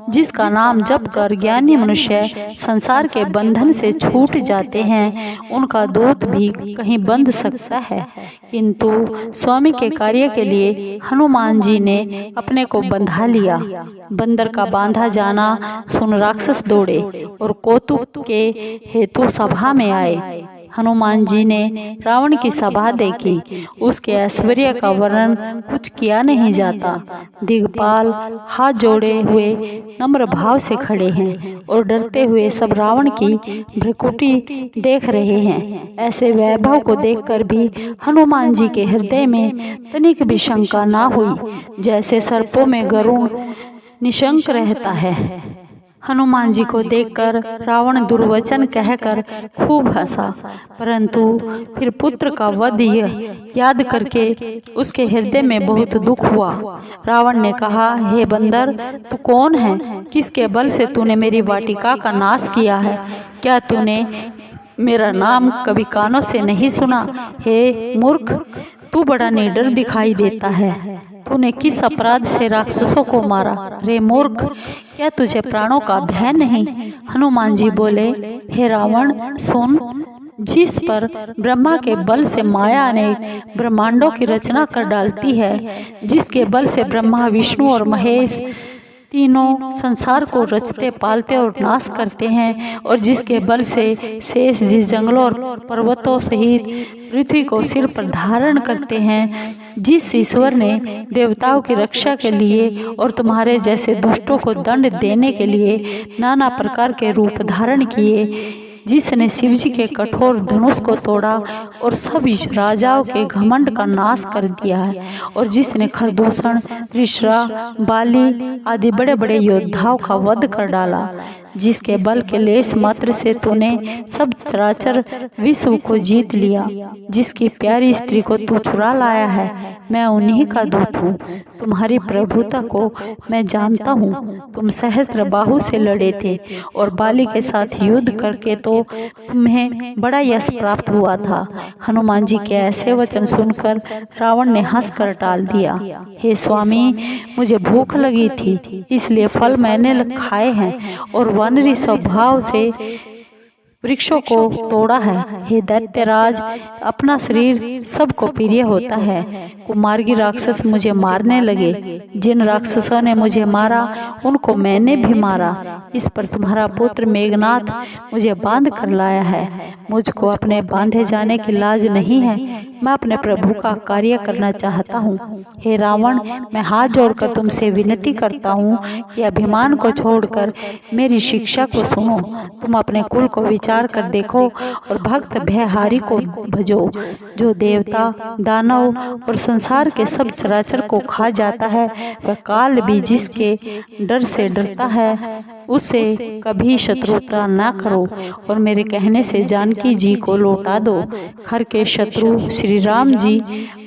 जिसका नाम जप कर ज्ञानी मनुष्य संसार के बंधन से छूट जाते हैं, उनका दूत भी कहीं बंध सकता है, किंतु स्वामी के कार्य के लिए हनुमान जी ने अपने को बंधा लिया। बंदर का बांधा जाना सुन राक्षस दौड़े और कौतुक के हेतु सभा में आए। हनुमान जी ने रावण की सभा देखी। उसके ऐश्वर्य का वर्णन कुछ किया नहीं जाता। दिग्पाल हाथ जोड़े हुए नम्र भाव से खड़े हैं और डरते हुए सब रावण की भ्रकुटी देख रहे हैं। ऐसे वैभव को देखकर भी हनुमान जी के हृदय में तनिक भी शंका ना हुई, जैसे सर्पों में गरुड़ निशंक रहता है। हनुमान जी को देखकर रावण दुर्वचन कहकर खूब हंसा, परंतु फिर पुत्र का वध याद करके उसके हृदय में बहुत दुख हुआ। रावण ने कहा, हे बंदर, तू कौन है? किसके बल से तूने मेरी वाटिका का नाश किया है? क्या तूने मेरा नाम कभी कानों से नहीं सुना? हे मूर्ख, तू बड़ा निडर दिखाई देता है। तूने किस अपराध से राक्षसों को मारा? रे मूर्ख, क्या तुझे प्राणों का भय नहीं? हनुमान जी बोले, हे रावण, सुन, जिस पर ब्रह्मा के बल से माया ने ब्रह्मांडों की रचना कर डालती है, जिसके बल से ब्रह्मा, विष्णु और महेश तीनों संसार को रचते, पालते और नाश करते हैं, और जिसके बल से शेष जिस जंगलों और पर्वतों सहित पृथ्वी को सिर पर धारण करते हैं, जिस ईश्वर ने देवताओं की रक्षा के लिए और तुम्हारे जैसे दुष्टों को दंड देने के लिए नाना प्रकार के रूप धारण किए, जिसने शिवजी के कठोर धनुष को तोड़ा और सभी राजाओं के घमंड का नाश कर दिया है, और जिसने खरदूषण, त्रिशरा, बाली आदि बड़े बड़े योद्धाओं का वध कर डाला, जिसके बल के लेस मात्र से तूने सब चराचर विश्व को जीत लिया, जिसकी प्यारी स्त्री को तू चुरा लाया है, मैं उन्हीं का दूत हूँ। तुम्हारी प्रभुता को मैं जानता हूँ। तुम सहस्त्र बाहु से लड़े थे और बाली के साथ युद्ध करके तो तुम्हें बड़ा यश प्राप्त हुआ था। हनुमान जी के ऐसे वचन सुनकर रावण ने हंसकर टाल दिया। हे स्वामी, मुझे भूख लगी थी, इसलिए फल मैंने खाए हैं और वानरी स्वभाव से वृक्षों को तोड़ा है। हे दैत्यराज, अपना शरीर सबको प्रिय होता है। कुमार्गी राक्षस मुझे मारने लगे। जिन राक्षसों ने मुझे मारा उनको मैंने भी मारा। इस पर तुम्हारा पुत्र मेघनाथ मुझे बांध कर लाया है। मुझको अपने बांधे जाने की लाज नहीं है। मैं अपने प्रभु का कार्य करना चाहता हूँ। हे रावण, मैं हाथ जोड़कर तुमसे विनती करता हूँ कि अभिमान को छोड़कर मेरी शिक्षा को सुनो। तुम अपने कुल को विचार विचार कर देखो और भक्त भयहारी को भजो, जो देवता, दानव और संसार के सब चराचर को खा जाता है। वह काल भी जिसके डर से डरता है, उससे कभी शत्रुता ना करो और मेरे कहने से जानकी जी को लौटा दो। हर के शत्रु श्री राम जी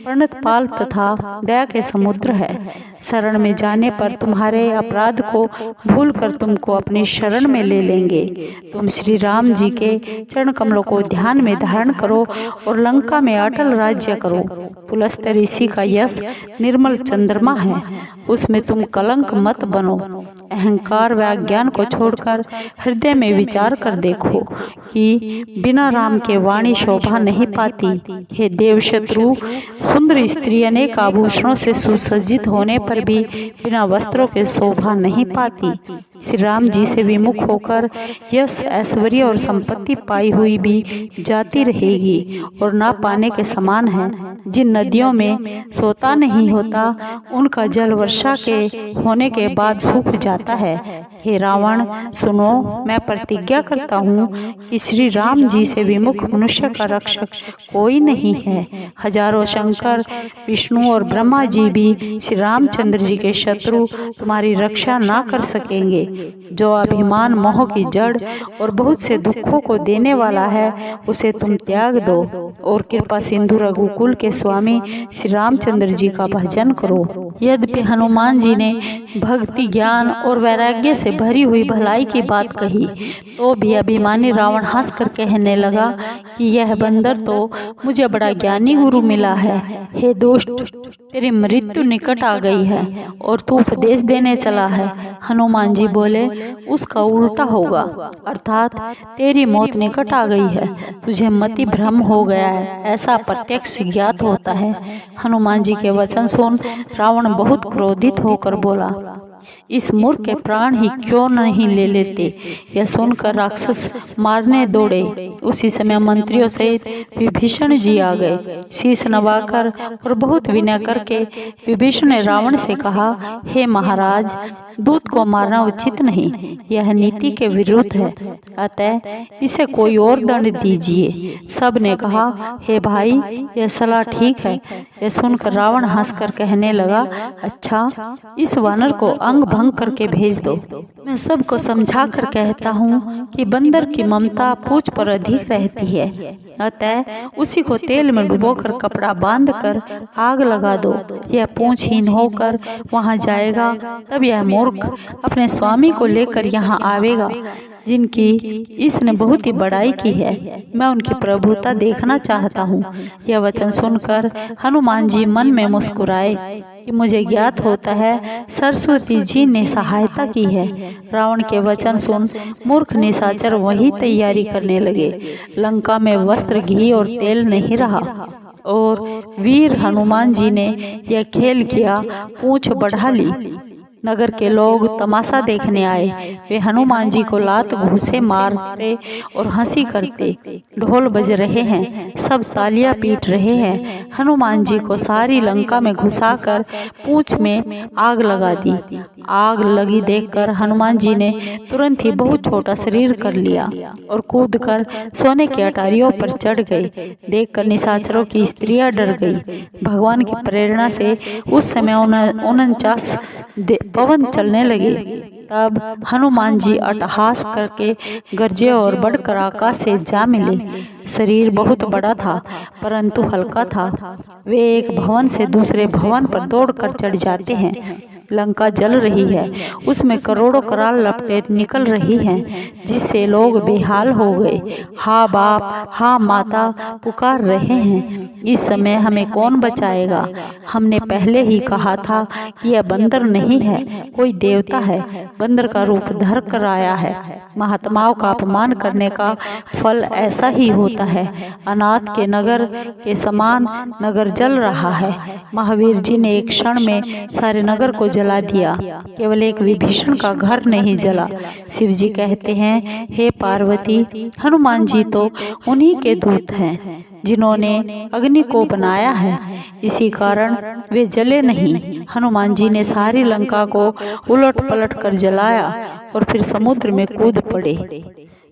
प्रणतपाल तथा दया के समुद्र है। शरण में जाने पर तुम्हारे अपराध को भूलकर तुमको अपनी शरण में ले लेंगे। तुम श्री राम जी के चरण कमलों को ध्यान में धारण करो और लंका में अटल राज्य करो। पुलस्त्य ऋषि का यश निर्मल चंद्रमा है, उसमें तुम कलंक मत बनो। अहंकार व अज्ञान को छोड़कर हृदय में विचार कर देखो कि बिना राम के वाणी शोभा नहीं पाती। हे देव शत्रु, सुंदर स्त्री अनेक आभूषणों से सुसज्जित होने पर भी बिना वस्त्रों के शोभा नहीं पाती। श्री राम जी से विमुख होकर यश, ऐश्वर्य और संपत्ति पाई हुई भी जाती रहेगी और ना पाने के समान है। जिन नदियों में सोता नहीं होता, उनका जल वर्षा के होने के बाद सूख जाता है। हे रावण, सुनो, मैं प्रतिज्ञा करता हूँ कि श्री राम जी से विमुख मनुष्य का रक्षक कोई नहीं है। हजारों शंकर, विष्णु और ब्रह्मा जी भी श्री रामचंद्र जी के शत्रु तुम्हारी रक्षा ना कर सकेंगे। जो अभिमान, मोह की जड़ और बहुत से दुखों को देने वाला है, उसे तुम त्याग दो और कृपा सिंधु रघुकुल के स्वामी श्री रामचंद्र जी का भजन करो। यद्यपि हनुमान जी ने भक्ति, ज्ञान और वैराग्य से भरी हुई भलाई की बात कही, तो भी अभिमानी रावण हंसकर कहने लगा कि यह बंदर तो मुझे बड़ा ज्ञानी गुरु मिला है। हे दुष्ट, तेरी मृत्यु निकट आ गई है और तू उपदेश देने चला है। हनुमान जी बोले, उसका उल्टा होगा, अर्थात तेरी मौत निकट आ गई है। तुझे मति भ्रम हो गया है, ऐसा प्रत्यक्ष ज्ञात होता है। हनुमान जी के वचन सुन रावण बहुत क्रोधित होकर बोला, इस मूर्ख के प्राण ही क्यों नहीं ले लेते। यह सुनकर राक्षस मारने दौड़े। उसी समय मंत्रियों सहित विभीषण जी आ गए। शीश नवाकर और बहुत विनय करके विभीषण ने रावण से कहा, हे महाराज, दूत को मारना उचित नहीं, यह नीति के विरुद्ध है, अतः इसे कोई और दंड दीजिए। सब ने कहा, हे भाई, यह सलाह ठीक है। यह सुनकर रावण हंसकर कहने लगा, अच्छा, इस वानर को अंग भंग करके भेज दो। मैं सबको समझा कर कहता हूँ कि बंदर की ममता पूंछ पर अधिक रहती है, अतः उसी को तेल में डुबोकर कपड़ा बांधकर आग लगा दो। यह पूंछहीन होकर वहाँ जाएगा, तब यह मूर्ख अपने स्वामी को लेकर यहाँ आवेगा, जिनकी इसने बहुत ही बड़ाई की है। मैं उनकी प्रभुता देखना चाहता हूँ। यह वचन सुनकर हनुमान जी मन में मुस्कुराए कि मुझे ज्ञात होता है सरस्वती जी ने सहायता की है। रावण के वचन सुन मूर्ख निशाचर वही तैयारी करने लगे। लंका में वस्त्र, घी और तेल नहीं रहा और वीर हनुमान जी ने यह खेल किया, पूंछ बढ़ा ली। नगर के लोग तमाशा देखने आए। वे हनुमान जी को लात घूंसे मारते और हंसी करते। ढोल बज रहे हैं, सब तालियां पीट रहे हैं। हनुमान जी को सारी लंका में घुसाकर पूंछ में आग लगा दी। आग लगी देखकर हनुमान जी ने तुरंत ही बहुत छोटा शरीर कर लिया और कूदकर सोने की अटारियों पर चढ़ गए। देखकर निशाचरों की स्त्रियां डर गई। भगवान की प्रेरणा से उस समय 49 पवन चलने लगे। तब हनुमान जी अट्टहास करके गरजे और बढ़कर आकाश से जा मिले। शरीर बहुत बड़ा था परंतु हल्का था। वे एक भवन से दूसरे भवन पर दौड़कर चढ़ जाते हैं। लंका जल रही है, उसमें करोड़ों कराल लपटें निकल रही हैं, जिससे लोग बेहाल हो गए। हाँ बाप, हाँ माता पुकार रहे हैं। इस समय हमें कौन बचाएगा? हमने पहले ही कहा था कि यह बंदर नहीं है, कोई देवता है, बंदर का रूप धर कर आया है। महात्माओं का अपमान करने का फल ऐसा ही होता है। अनाथ के नगर के समान नगर जल रहा है। महावीर जी ने एक क्षण में सारे नगर को जला दिया, केवल एक विभीषण का घर नहीं जला। शिव जी कहते हैं, हे पार्वती, हनुमान जी तो उन्हीं के दूत हैं जिन्होंने अग्नि को बनाया है, इसी कारण वे जले नहीं। हनुमान जी ने सारी लंका को उलट पलट कर जलाया और फिर समुद्र में कूद पड़े।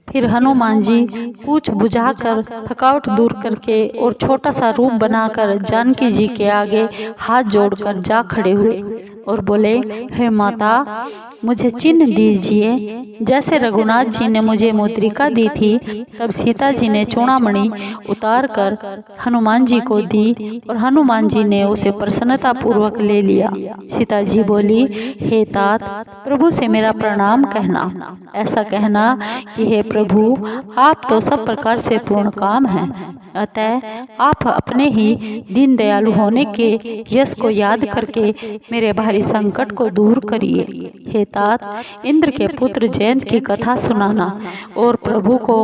फिर हनुमान जी पूछ बुझाकर थकावट दूर करके और छोटा सा रूप बनाकर जानकी जी के आगे हाथ जोड़कर जा खड़े हुए और बोले, हे माता, मुझे चिन्ह दीजिए। जैसे रघुनाथ जी ने मुझे मुद्रिका दी थी, तब सीता जी ने चूड़ामणि उतार कर हनुमान जी को दी और हनुमान जी ने उसे प्रसन्नता पूर्वक ले लिया। सीता जी बोली, हे तात, प्रभु से मेरा प्रणाम कहना। ऐसा कहना कि हे प्रभु, आप तो सब प्रकार से पूर्ण काम हैं, अतः आप अपने ही दीन दयालु होने के यश को याद करके मेरे भारी संकट को दूर करिए। हे तात, इंद्र के पुत्र जयंत की कथा सुनाना और प्रभु को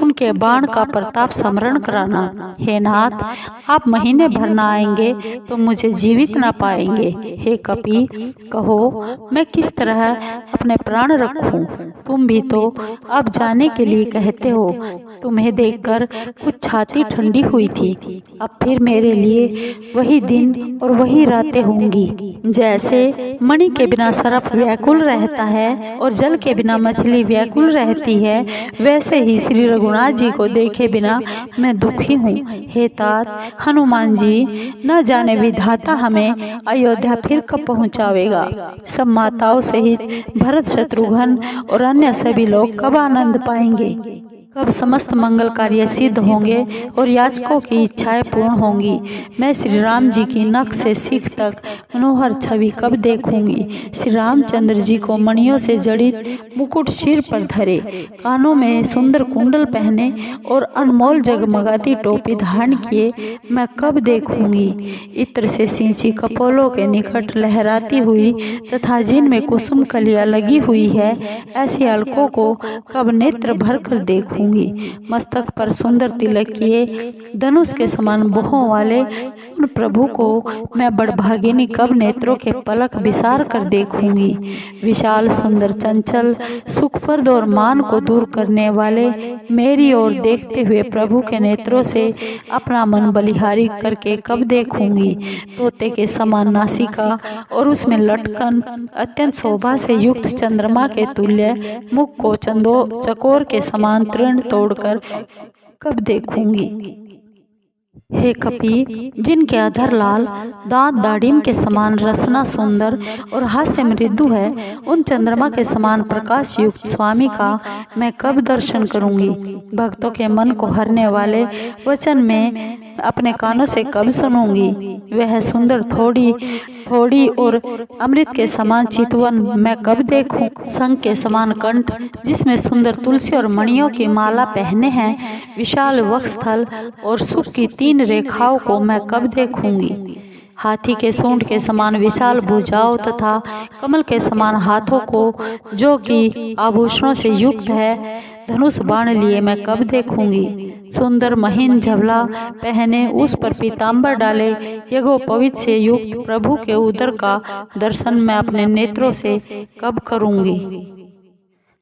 उनके बाण का प्रताप स्मरण कराना। हे नाथ, आप महीने भर न आएंगे तो मुझे जीवित न पाएंगे। हे कपि, कहो मैं किस तरह अपने प्राण रखूं? तुम भी तो अब जाने के लिए कहते हो। तुम्हें देखकर कुछ छाती ठंडी हुई थी। अब फिर मेरे लिए वही दिन और वही रातें होंगी। जैसे मणि के बिना सर्प व्याकुल रहता है और जल के बिना मछली व्याकुल रहती है, वैसे ही श्री रघुनाथ जी को देखे बिना मैं दुखी हूँ। हे तात हनुमान जी, न जाने विधाता हमें अयोध्या फिर कब पहुँचावेगा। सब माताओं सहित भरत, शत्रुघ्न और अन्य सभी लोग कब आनंद पाएंगे। कब समस्त मंगल कार्य सिद्ध होंगे और याचकों की इच्छाएं पूर्ण होंगी। मैं श्री राम जी की नख से सीख तक मनोहर छवि कब देखूंगी। श्री रामचंद्र जी को मणियों से जड़ित मुकुट सिर पर धरे, कानों में सुंदर कुंडल पहने और अनमोल जगमगाती टोपी धारण किए मैं कब देखूंगी। इत्र से सिंची कपोलों के निकट लहराती हुई तथा जिनमें कुसुम कलियां लगी हुई है, ऐसी अलकों को कब नेत्र भर कर देखूंगी। मस्तक पर सुंदर तिलक किए धनुष के समान भुजों वाले उन प्रभु को मैं बड़भागिनी कब नेत्रों के पलक विसार कर देखूंगी। विशाल, सुंदर, चंचल, सुखप्रद और मान को दूर करने वाले मेरी ओर देखते हुए प्रभु के नेत्रों से अपना मन बलिहारी करके कब देखूंगी। तोते के समान नासिका और उसमें लटकन अत्यंत शोभा से युक्त चंद्रमा के तुल्य मुख को चकोर के समान तृण तोड़कर कब देखूंगी। हे कपि, जिनके अधर लाल, दांत दाढ़िम के समान रसना सुंदर और हास्य मृदु है, उन चंद्रमा के समान प्रकाश युक्त स्वामी का मैं कब दर्शन करूंगी। भक्तों के मन को हरने वाले वचन में अपने कानों से कब सुनूंगी। वह सुंदर थोड़ी और अमृत के समान चितवन मैं कब देखूं। शंख के समान कंठ जिसमें सुंदर तुलसी और मणियों की माला पहने हैं, विशाल वक्षस्थल और सुख की 3 रेखाओं को मैं कब देखूंगी। हाथी के सूंड के समान विशाल भुजाओं तथा कमल के समान हाथों को जो कि आभूषणों से युक्त है, धनुष बाण लिए मैं कब देखूंगी। सुंदर महीन झबला पहने उस पर पीताम्बर डाले यज्ञोपवीत से युक्त प्रभु के उदर का दर्शन मैं अपने नेत्रों से कब करूंगी।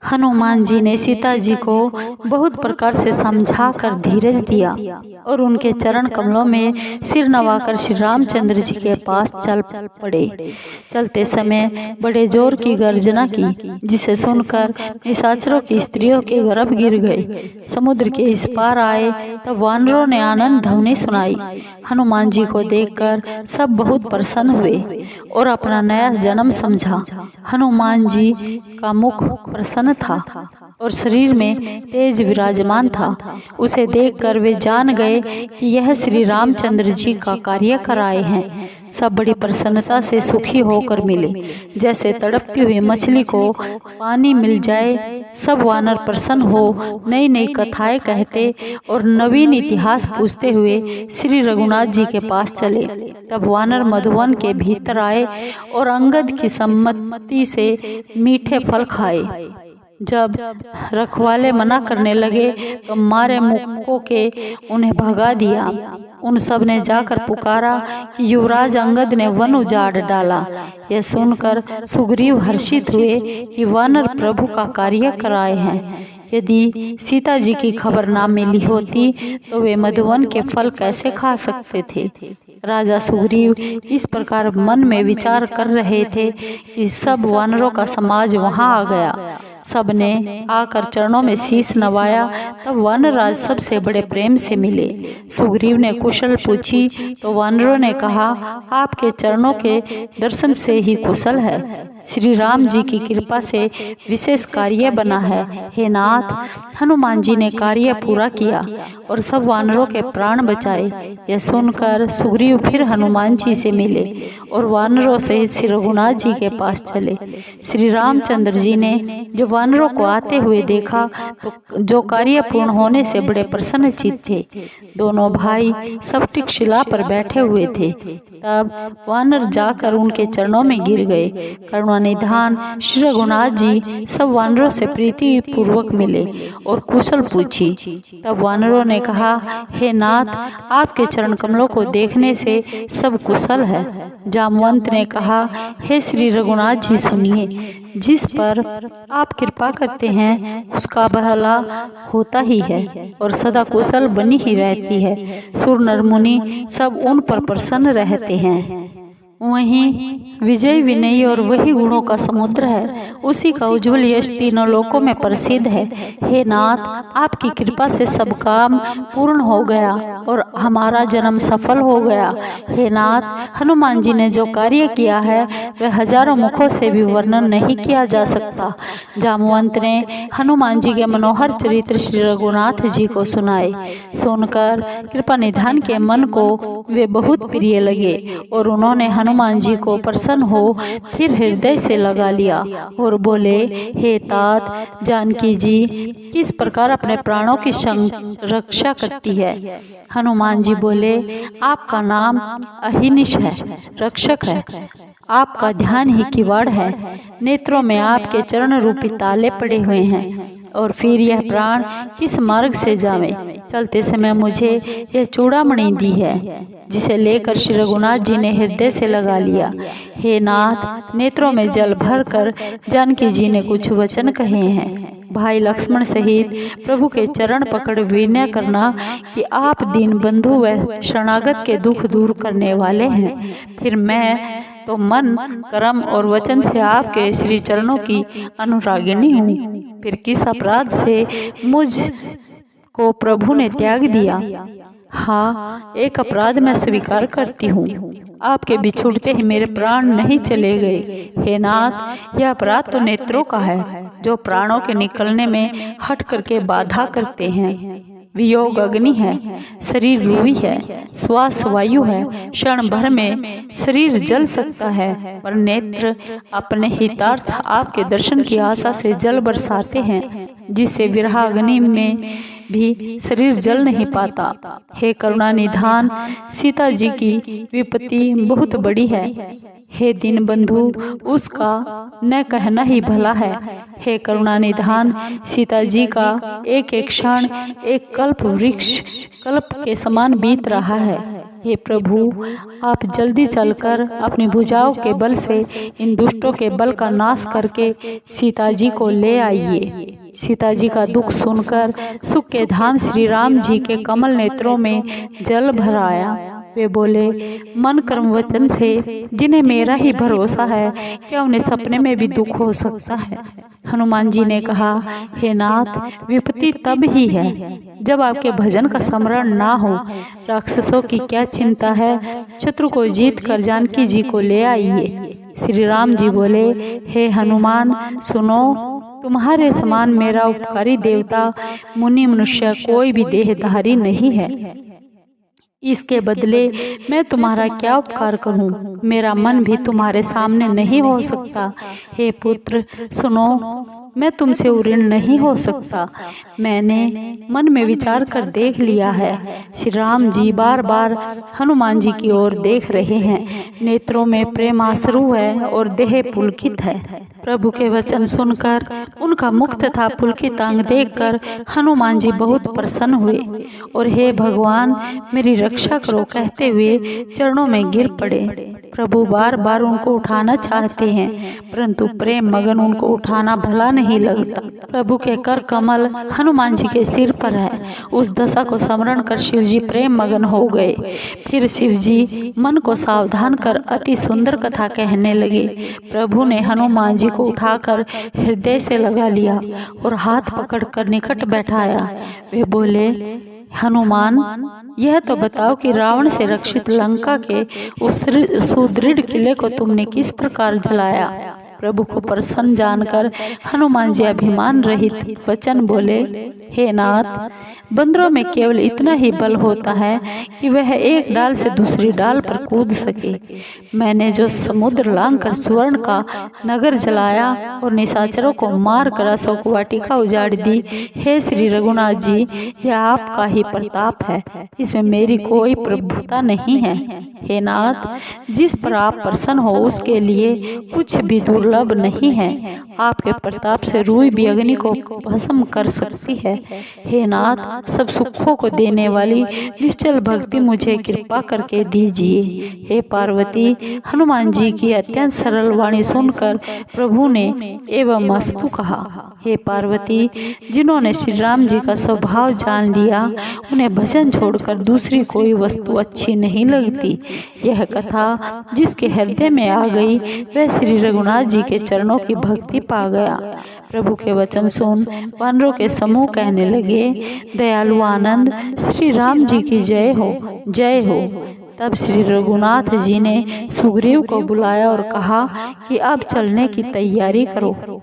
हनुमान जी ने सीता जी को बहुत प्रकार से समझा कर धीरज दिया और उनके चरण कमलों में सिर नवाकर श्री रामचंद्र जी के पास चल पड़े। चलते समय बड़े जोर की गर्जना की, जिसे सुनकर निशाचरों की स्त्रियों के गर्भ गिर गए। समुद्र के इस पार आए तब वानरों ने आनंद ध्वनि सुनाई। हनुमान जी को देखकर सब बहुत प्रसन्न हुए और अपना नया जन्म समझा। हनुमान जी का मुख प्रसन्न था और शरीर में तेज विराजमान था। उसे देखकर वे जान गए कि यह श्री रामचंद्र जी का कार्य कर आए हैं। सब बड़ी प्रसन्नता से सुखी होकर मिले, जैसे तड़पती हुई मछली को पानी मिल जाए। सब वानर प्रसन्न हो नई नई कथाएं कहते और नवीन इतिहास पूछते हुए श्री रघुनाथ जी के पास चले। तब वानर मधुवन के भीतर आए और अंगद की सम्मति से मीठे फल खाए। जब रखवाले मना करने लगे तो मारे मुक्कों के उन्हें भगा दिया। उन सब ने जाकर पुकारा कि युवराज अंगद ने वन उजाड़ डाला। यह सुनकर सुग्रीव हर्षित हुए कि वानर प्रभु का कार्य कराए हैं। यदि सीता जी की खबर ना मिली होती तो वे मधुवन के फल कैसे खा सकते थे। राजा सुग्रीव इस प्रकार मन में विचार कर रहे थे कि सब वानरों का समाज वहां आ गया। सबने आकर चरणों में शीश नवाया। तब वानरराज सबसे बड़े प्रेम से मिले। सुग्रीव ने कुशल पूछी तो वानरों ने कहा, आपके चरणों के दर्शन से ही कुशल है। श्री राम जी की कृपा से विशेष कार्य बना है। हे नाथ, हनुमान जी ने कार्य पूरा किया और सब वानरों के प्राण बचाए। यह सुनकर सुग्रीव फिर हनुमान जी से मिले और वानरों से श्री रघुनाथ जी के पास चले। श्री रामचंद्र जी ने जब वानरों को आते हुए देखा तो जो कार्य पूर्ण होने से बड़े प्रसन्नचित्त थे। दोनों भाई सप्तिक शिला पर बैठे हुए थे। तब वानर जाकर उनके चरणों में गिर गए। करुणानिधान श्री रघुनाथ जी सब वानरों से प्रीति पूर्वक मिले और कुशल पूछी। तब वानरों ने कहा, हे नाथ, आपके चरण कमलों को देखने से सब कुशल है। जामवंत ने कहा, हे श्री रघुनाथ जी सुनिए, जिस पर आप कृपा करते हैं उसका भला होता ही है और सदा कुशल बनी ही रहती है। सुर नर मुनि सब उन पर प्रसन्न रहते हैं। वहीं विजय विनयी और वही गुणों का समुद्र है, उसी का उज्जवल यश तीनों लोकों में प्रसिद्ध है। हे नाथ, आपकी कृपा से सब काम पूर्ण हो गया और हमारा जन्म सफल हो गया। हे नाथ, हनुमान जी ने जो कार्य किया है वह हजारों मुखों से भी वर्णन नहीं किया जा सकता। जामवंत ने हनुमान जी के मनोहर चरित्र श्री रघुनाथ जी को सुनाए। सुनकर कृपा निधान के मन को वे बहुत प्रिय लगे और उन्होंने हनुमान जी को प्रसन्न हो फिर हृदय से लगा लिया और बोले, हे तात, जानकी जी किस प्रकार अपने प्राणों की रक्षा करती है। हनुमान जी बोले, आपका नाम अहिनिश है, रक्षक है। आपका ध्यान ही किवाड़ है। नेत्रों में आपके चरण रूपी ताले पड़े हुए हैं। और फिर यह प्राण किस मार्ग से जावे। चलते समय मुझे यह चूड़ामणि दी है, जिसे लेकर श्री रघुनाथ जी ने हृदय से लगा लिया। हे नाथ, नेत्रों में जल भर कर जानकी जी ने कुछ वचन कहे हैं। भाई लक्ष्मण सहित प्रभु के चरण पकड़ विनय करना कि आप दीन बंधु व शरणागत के दुख दूर करने वाले हैं। फिर मैं तो मन, कर्म और वचन से आपके श्री चरणों की अनुरागिणी हूँ। फिर किस अपराध से मुझ को प्रभु ने त्याग दिया। हाँ, एक अपराध मैं स्वीकार करती हूँ, आपके बिछुड़ते ही मेरे प्राण नहीं चले गए। हे नाथ, यह अपराध तो नेत्रों का है, जो प्राणों के निकलने में हट करके बाधा करते हैं। वियोग अग्नि है, शरीर रूही है, श्वास वायु है, क्षण भर में शरीर जल सकता है, पर नेत्र अपने हितार्थ आपके दर्शन की आशा से जल बरसाते हैं, जिससे विरह अग्नि में भी शरीर जल नहीं पाता। हे करुणा निधान, सीता जी की विपत्ति बहुत बड़ी है। हे दीन बंधु, उसका न कहना ही भला है। हे करुणा निधान, सीता जी का एक एक क्षण एक कल्प वृक्ष कल्प के समान बीत रहा है। हे प्रभु, आप जल्दी चलकर अपनी भुजाओं के बल से इन दुष्टों के बल का नाश करके सीता जी को ले आइए। सीता जी का दुख सुनकर सुख के धाम श्री राम जी के कमल नेत्रों में जल भर आया। वे बोले, मन कर्म वचन से जिन्हें मेरा ही भरोसा है, क्या उन्हें सपने में भी दुख हो सकता है। हनुमान जी ने कहा, हे नाथ, विपत्ति तब ही है जब आपके भजन का स्मरण ना हो। राक्षसों की क्या चिंता है, शत्रु को जीत कर जानकी जी को ले आइए। श्री राम जी बोले, हे हनुमान सुनो, तुम्हारे समान मेरा उपकारी देवता मुनि मनुष्य कोई भी देहधारी नहीं है। इसके बदले मैं तुम्हारा क्या उपकार करूं? मेरा मन भी तुम्हारे सामने नहीं हो सकता। हे पुत्र सुनो, मैं तुमसे ऋण नहीं हो सकता। मैंने मन में विचार कर देख लिया है। श्री राम जी बार बार हनुमान जी की ओर देख रहे हैं। नेत्रों में प्रेमाश्रु है और देह पुलकित है। प्रभु के वचन सुनकर उनका मुख तथा पुलकित अंग देखकर हनुमान जी बहुत प्रसन्न हुए और हे भगवान, मेरी रक्षा करो कहते हुए चरणों में गिर पड़े। प्रभु बार बार उनको उठाना चाहते हैं, परंतु प्रेम मगन उनको उठाना भला नहीं लगता। प्रभु के कर कमल हनुमान जी के सिर पर है। उस दशा को स्मरण कर शिव जी प्रेम मगन हो गए। फिर शिव जी मन को सावधान कर अति सुंदर कथा कहने लगे। प्रभु ने हनुमान जी को उठाकर हृदय से लगा लिया और हाथ पकड़कर निकट बैठाया। वे बोले, हनुमान, यह तो बताओ कि रावण से रक्षित लंका के उस सुदृढ़ किले को तुमने किस प्रकार जलाया। प्रभु को प्रसन्न जानकर हनुमान जी अभिमान रहित वचन बोले, हे नाथ, बंदरों में केवल इतना ही बल होता है कि वह एक डाल से दूसरी डाल पर कूद सके। मैंने जो समुद्र लांघकर सुवर्ण का नगर जलाया और निशाचरों को मार कर अशोक वाटिका उजाड़ दी, हे श्री रघुनाथ जी, यह आपका ही प्रताप है, इसमें मेरी कोई प्रभुता नहीं है। हे नाथ, जिस पर आप प्रसन्न हो उसके लिए कुछ भी दुर्लभ नहीं है। आपके प्रताप से रूई भी अग्नि को भस्म कर सकती है। हे नाथ, सब सुखों को देने वाली निश्चल भक्ति मुझे कृपा करके दीजिए। हे पार्वती, हनुमान जी की अत्यंत सरल वाणी सुनकर प्रभु ने एवं अस्तु कहा। हे पार्वती, जिन्होंने श्री राम जी का स्वभाव जान लिया, उन्हें भजन छोड़कर दूसरी कोई वस्तु अच्छी नहीं लगती। यह कथा जिसके हृदय में आ गई, वह श्री रघुनाथ जी के चरणों की भक्ति पा गया। प्रभु के वचन सुन वानरों के समूह कहने लगे, दयालु आनंद, श्री राम जी की जय हो, जय हो। तब श्री रघुनाथ जी ने सुग्रीव को बुलाया और कहा कि अब चलने की तैयारी करो।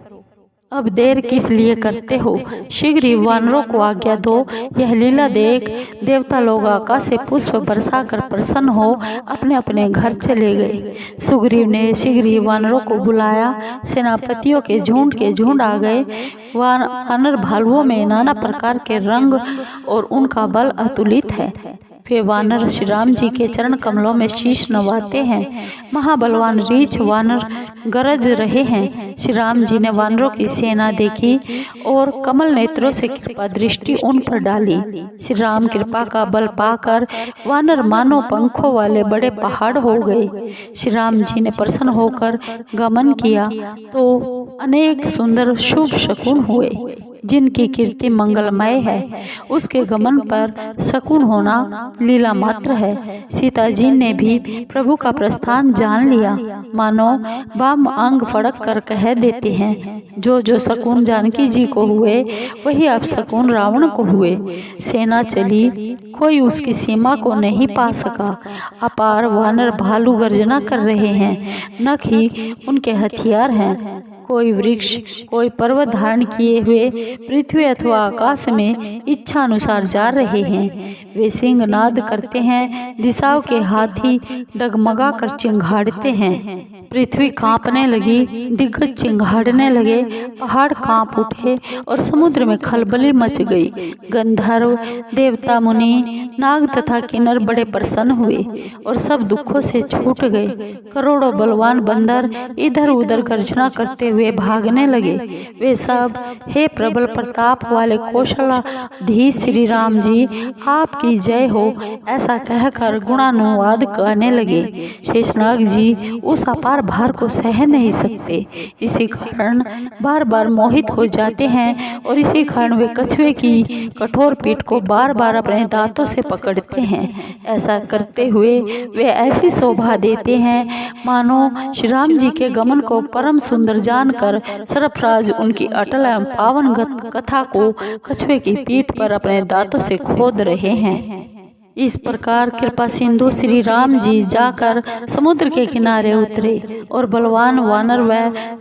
अब देर किस लिए करते हो? शीघ्र ही वानरों को आज्ञा दो। यह लीला देख देवता लोग आकाश से पुष्प बरसा कर प्रसन्न हो अपने अपने घर चले गए। सुग्रीव ने शीघ्र ही वानरों को बुलाया। सेनापतियों के झुंड आ गए। वानर भालुओं में नाना प्रकार के रंग और उनका बल अतुलित है। वे वानर श्री राम जी के चरण कमलों में शीश नवाते हैं। महाबलवान रीछ वानर गरज रहे हैं। श्री राम जी ने वानरों की सेना देखी और कमल नेत्रों से कृपा दृष्टि उन पर डाली। श्री राम कृपा का बल पाकर वानर मानो पंखों वाले बड़े पहाड़ हो गए। श्री राम जी ने प्रसन्न होकर गमन किया तो अनेक सुंदर शुभ शकुन हुए। जिनकी कीर्ति मंगलमय है, उसके गमन पर शकुन होना लीला मात्र है। सीता जी ने भी प्रभु का प्रस्थान जान लिया। मानो वाम अंग फड़क कर कह देते हैं, जो जो शकुन जानकी जी को हुए, वही अब शकुन रावण को हुए। सेना चली, कोई उसकी सीमा को नहीं पा सका। अपार वानर भालू गर्जना कर रहे हैं। नख ही उनके हथियार हैं। कोई वृक्ष, कोई पर्वत धारण किए हुए पृथ्वी अथवा आकाश में इच्छा अनुसार जा रहे हैं। वे सिंह नाद करते हैं। दिशाओं के हाथी डगमगा कर चिंघाड़ते हैं। पृथ्वी कांपने लगी, दिग्गज चिंघाड़ने लगे, पहाड़ कांप उठे और समुद्र में खलबली मच गई। गंधर्व, देवता, मुनि, नाग तथा किन्नर बड़े प्रसन्न हुए और सब दुखों से छूट गए। करोड़ों बलवान बंदर इधर उधर गर्जना करते हुए भागने लगे। वे सब, हे प्रबल प्रताप वाले कौशलाधीश श्री राम जी, आपकी जय हो, ऐसा कहकर गुणानुवाद करने लगे। शेषनाग जी उस अपार भार को सह नहीं सकते। इसी कारण बार बार मोहित हो जाते हैं और इसी कारण वे कछुए की कठोर पीठ को बार बार अपने दांतों से पकड़ते हैं। ऐसा करते हुए वे ऐसी शोभा देते हैं मानो श्री राम जी के गमन को परम सुंदर जानकर सरफराज उनकी अटल एवं पावन कथा को कछुए की पीठ पर अपने दांतों से खोद रहे हैं। इस प्रकार कृपा सिंधु श्री राम जी जाकर समुद्र के किनारे उतरे और बलवान वानर व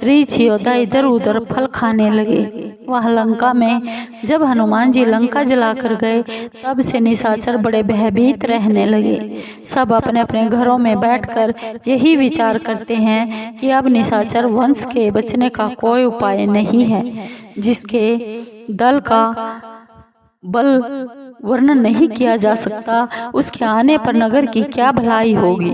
रीछ योद्धा इधर उधर फल खाने लगे। वह लंका में जब हनुमान जी लंका जलाकर गए, तब से निशाचर बड़े भयभीत रहने लगे। सब अपने अपने घरों में बैठकर यही विचार करते हैं कि अब निशाचर वंश के बचने का कोई उपाय नहीं है। जिसके दल का बल वर्णन नहीं किया जा सकता। उसके आने पर नगर की क्या भलाई होगी।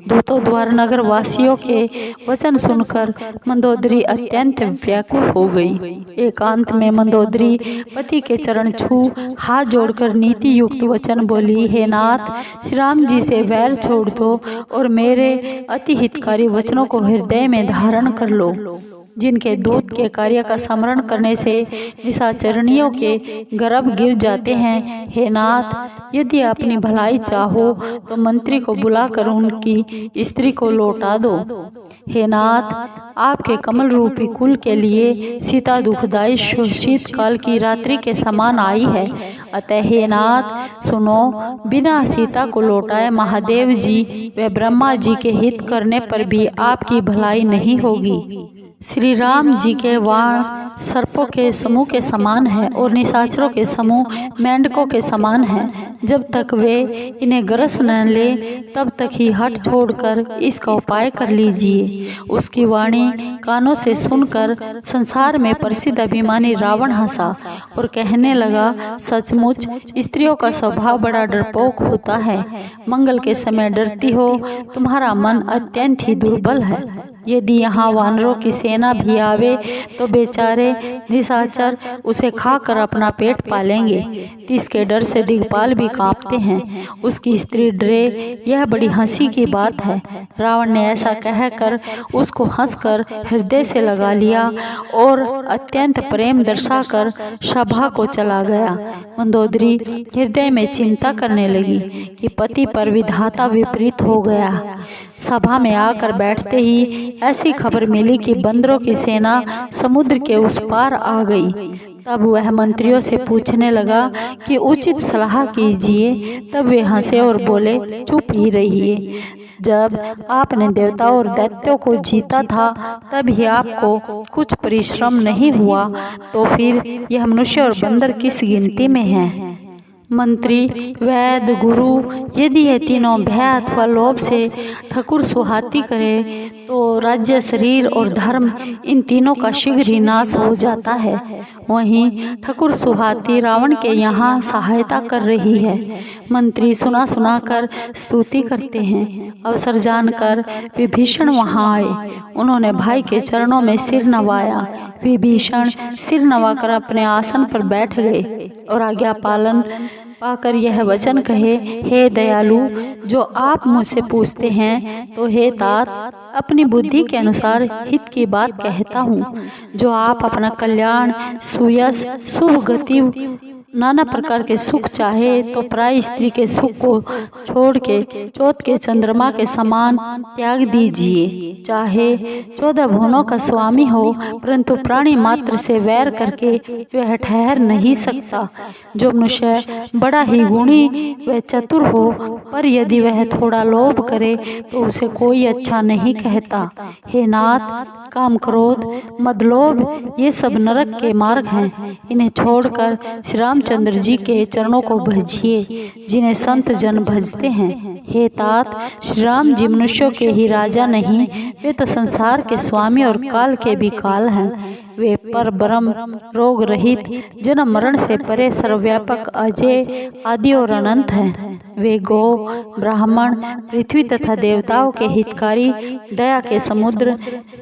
दूतों द्वारा नगर वासियों के वचन सुनकर मंदोदरी अत्यंत व्याकुल हो गई। एकांत में मंदोदरी पति के चरण छू हाथ जोड़कर नीति युक्त वचन बोली, हे नाथ, श्री राम जी से वैर छोड़ दो और मेरे अति हितकारी वचनों को हृदय में धारण कर लो, जिनके दूत के कार्य का स्मरण करने से निशाचरणियों के गर्भ गिर जाते हैं। हे नाथ, यदि अपनी भलाई चाहो तो मंत्री को बुलाकर उनकी स्त्री को लौटा दो। हे नाथ, आपके कमल रूपी कुल के लिए सीता दुखदायी शीतकाल की रात्रि के समान आई है। अतः हे नाथ सुनो, बिना सीता को लौटाए महादेव जी व ब्रह्मा जी के हित करने पर भी आपकी भलाई नहीं होगी। श्री राम जी के वाण सर्पों के समूह के समान है और निशाचरों के समूह मेंढकों के समान है। जब तक वे इन्हें ग्रस न ले तब तक ही हट छोड़कर इसका उपाय कर लीजिए। उसकी वाणी कानों से सुनकर संसार में प्रसिद्ध अभिमानी रावण हंसा और कहने लगा, सचमुच स्त्रियों का स्वभाव बड़ा डरपोक होता है। मंगल के समय डरती हो, तुम्हारा मन अत्यंत ही दुर्बल है। यदि यहाँ वानरों की सेना भी आवे तो बेचारे निशाचर उसे खाकर अपना पेट पालेंगे। इसके डर से दिग्पाल भी कांपते हैं। उसकी स्त्री डरे, यह बड़ी हंसी की बात है। रावण ने ऐसा कहकर उसको हंसकर हृदय से लगा लिया और अत्यंत प्रेम दर्शाकर सभा को चला गया। मंदोदरी हृदय में चिंता करने लगी कि पति पर विधाता विपरीत हो गया। सभा में आकर बैठते ही ऐसी खबर मिली कि बंदरों की सेना समुद्र के उस पार आ गई। तब वह मंत्रियों से पूछने लगा कि उचित सलाह कीजिए। तब वे हंसे और बोले, चुप ही रहिए। जब आपने देवताओं और दैत्यों को जीता था तब ही आपको कुछ परिश्रम नहीं हुआ, तो फिर यह मनुष्य और बंदर किस गिनती में हैं। मंत्री, वैद, गुरु यदि ये तीनों भय अथवा लोभ से ठकुर सुहाती करे तो राज्य, शरीर और धर्म इन तीनों का शीघ्र ही नाश हो जाता है। वहीं ठकुर सुहाती रावण के यहाँ सहायता कर रही है। मंत्री सुना सुना कर स्तुति करते हैं। अवसर जानकर विभीषण वहाँ आए। उन्होंने भाई के चरणों में सिर नवाया। विभीषण सिर नवाकर अपने आसन पर बैठ गए और आज्ञा पालन पाकर यह वचन कहे, हे दयालु, जो आप मुझसे पूछते हैं तो हे तात, अपनी बुद्धि के अनुसार हित की बात कहता हूँ। जो आप अपना कल्याण, सुयश, शुभ गति, नाना प्रकार के सुख चाहे तो प्राय स्त्री के सुख को छोड़ के चौथ के चंद्रमा के समान त्याग दीजिए। चाहे 14 भुवनों का स्वामी हो, परंतु प्राणी मात्र से वैर करके वह ठहर नहीं सकता। जो मनुष्य बड़ा ही गुणी व चतुर हो, पर यदि वह थोड़ा लोभ करे तो उसे कोई अच्छा नहीं कहता। हे नाथ, काम, क्रोध, मद, लोभ ये सब नरक के मार्ग हैं। इन्हें छोड़कर श्री रामचंद्र जी के चरणों को भजिए, जिन्हें संत जन भजते हैं। हे तात, श्री राम जी मनुष्यों के ही राजा नहीं, वे तो संसार के स्वामी और काल के भी काल हैं। वे पर ब्रह्म, रोग रहित, जन्म मरण से परे, सर्वव्यापक, अजय, आदि और अनंत हैं। वे गौ, ब्राह्मण, पृथ्वी तथा देवताओं के हितकारी, दया के समुद्र,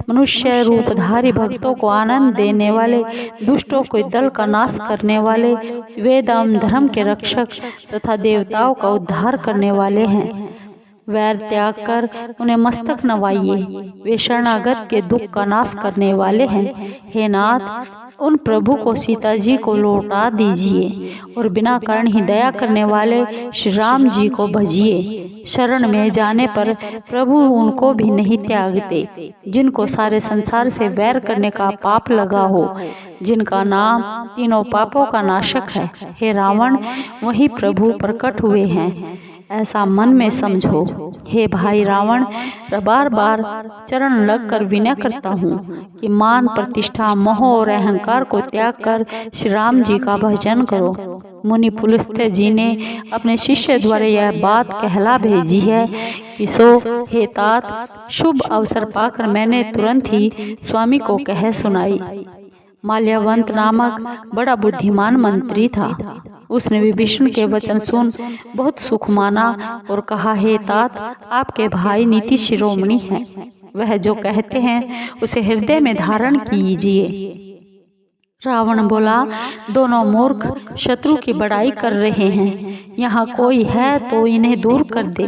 मनुष्य रूपधारी, भक्तों को आनंद देने वाले, दुष्टों के दल का नाश करने वाले, वेद एवं धर्म के रक्षक तथा देवताओं का उद्धार करने वाले हैं। वैर त्याग कर उन्हें मस्तक नवाइए। वे शरणागत के दुख का नाश करने वाले हैं। हे नाथ, उन प्रभु को सीता जी को लौटा दीजिए और बिना कारण ही दया करने वाले श्री राम जी को भजिए। शरण में जाने पर प्रभु उनको भी नहीं त्यागते, जिनको सारे संसार से वैर करने का पाप लगा हो, जिनका नाम तीनों पापों का नाशक है। हे रावण, वही प्रभु प्रकट हुए हैं, ऐसा मन में समझो। हे भाई रावण, बार बार चरण लगकर विनय करता हूँ कि मान, प्रतिष्ठा, मोह और अहंकार को त्याग कर श्री राम जी का भजन करो। मुनि पुलस्त्य जी ने अपने शिष्य द्वारा यह बात कहला भेजी है कि सो हे तात, शुभ अवसर पाकर मैंने तुरंत ही स्वामी को कह सुनाई। माल्यवंत नामक बड़ा बुद्धिमान मंत्री था। उसने विभीषण के वचन सुन बहुत सुख माना और कहा, हे तात, आपके भाई नीति शिरोमणि हैं। वह जो कहते हैं उसे हृदय में धारण कीजिए। रावण बोला, दोनों मूर्ख शत्रु की बड़ाई कर रहे हैं, यहाँ कोई है तो इन्हें दूर कर दे।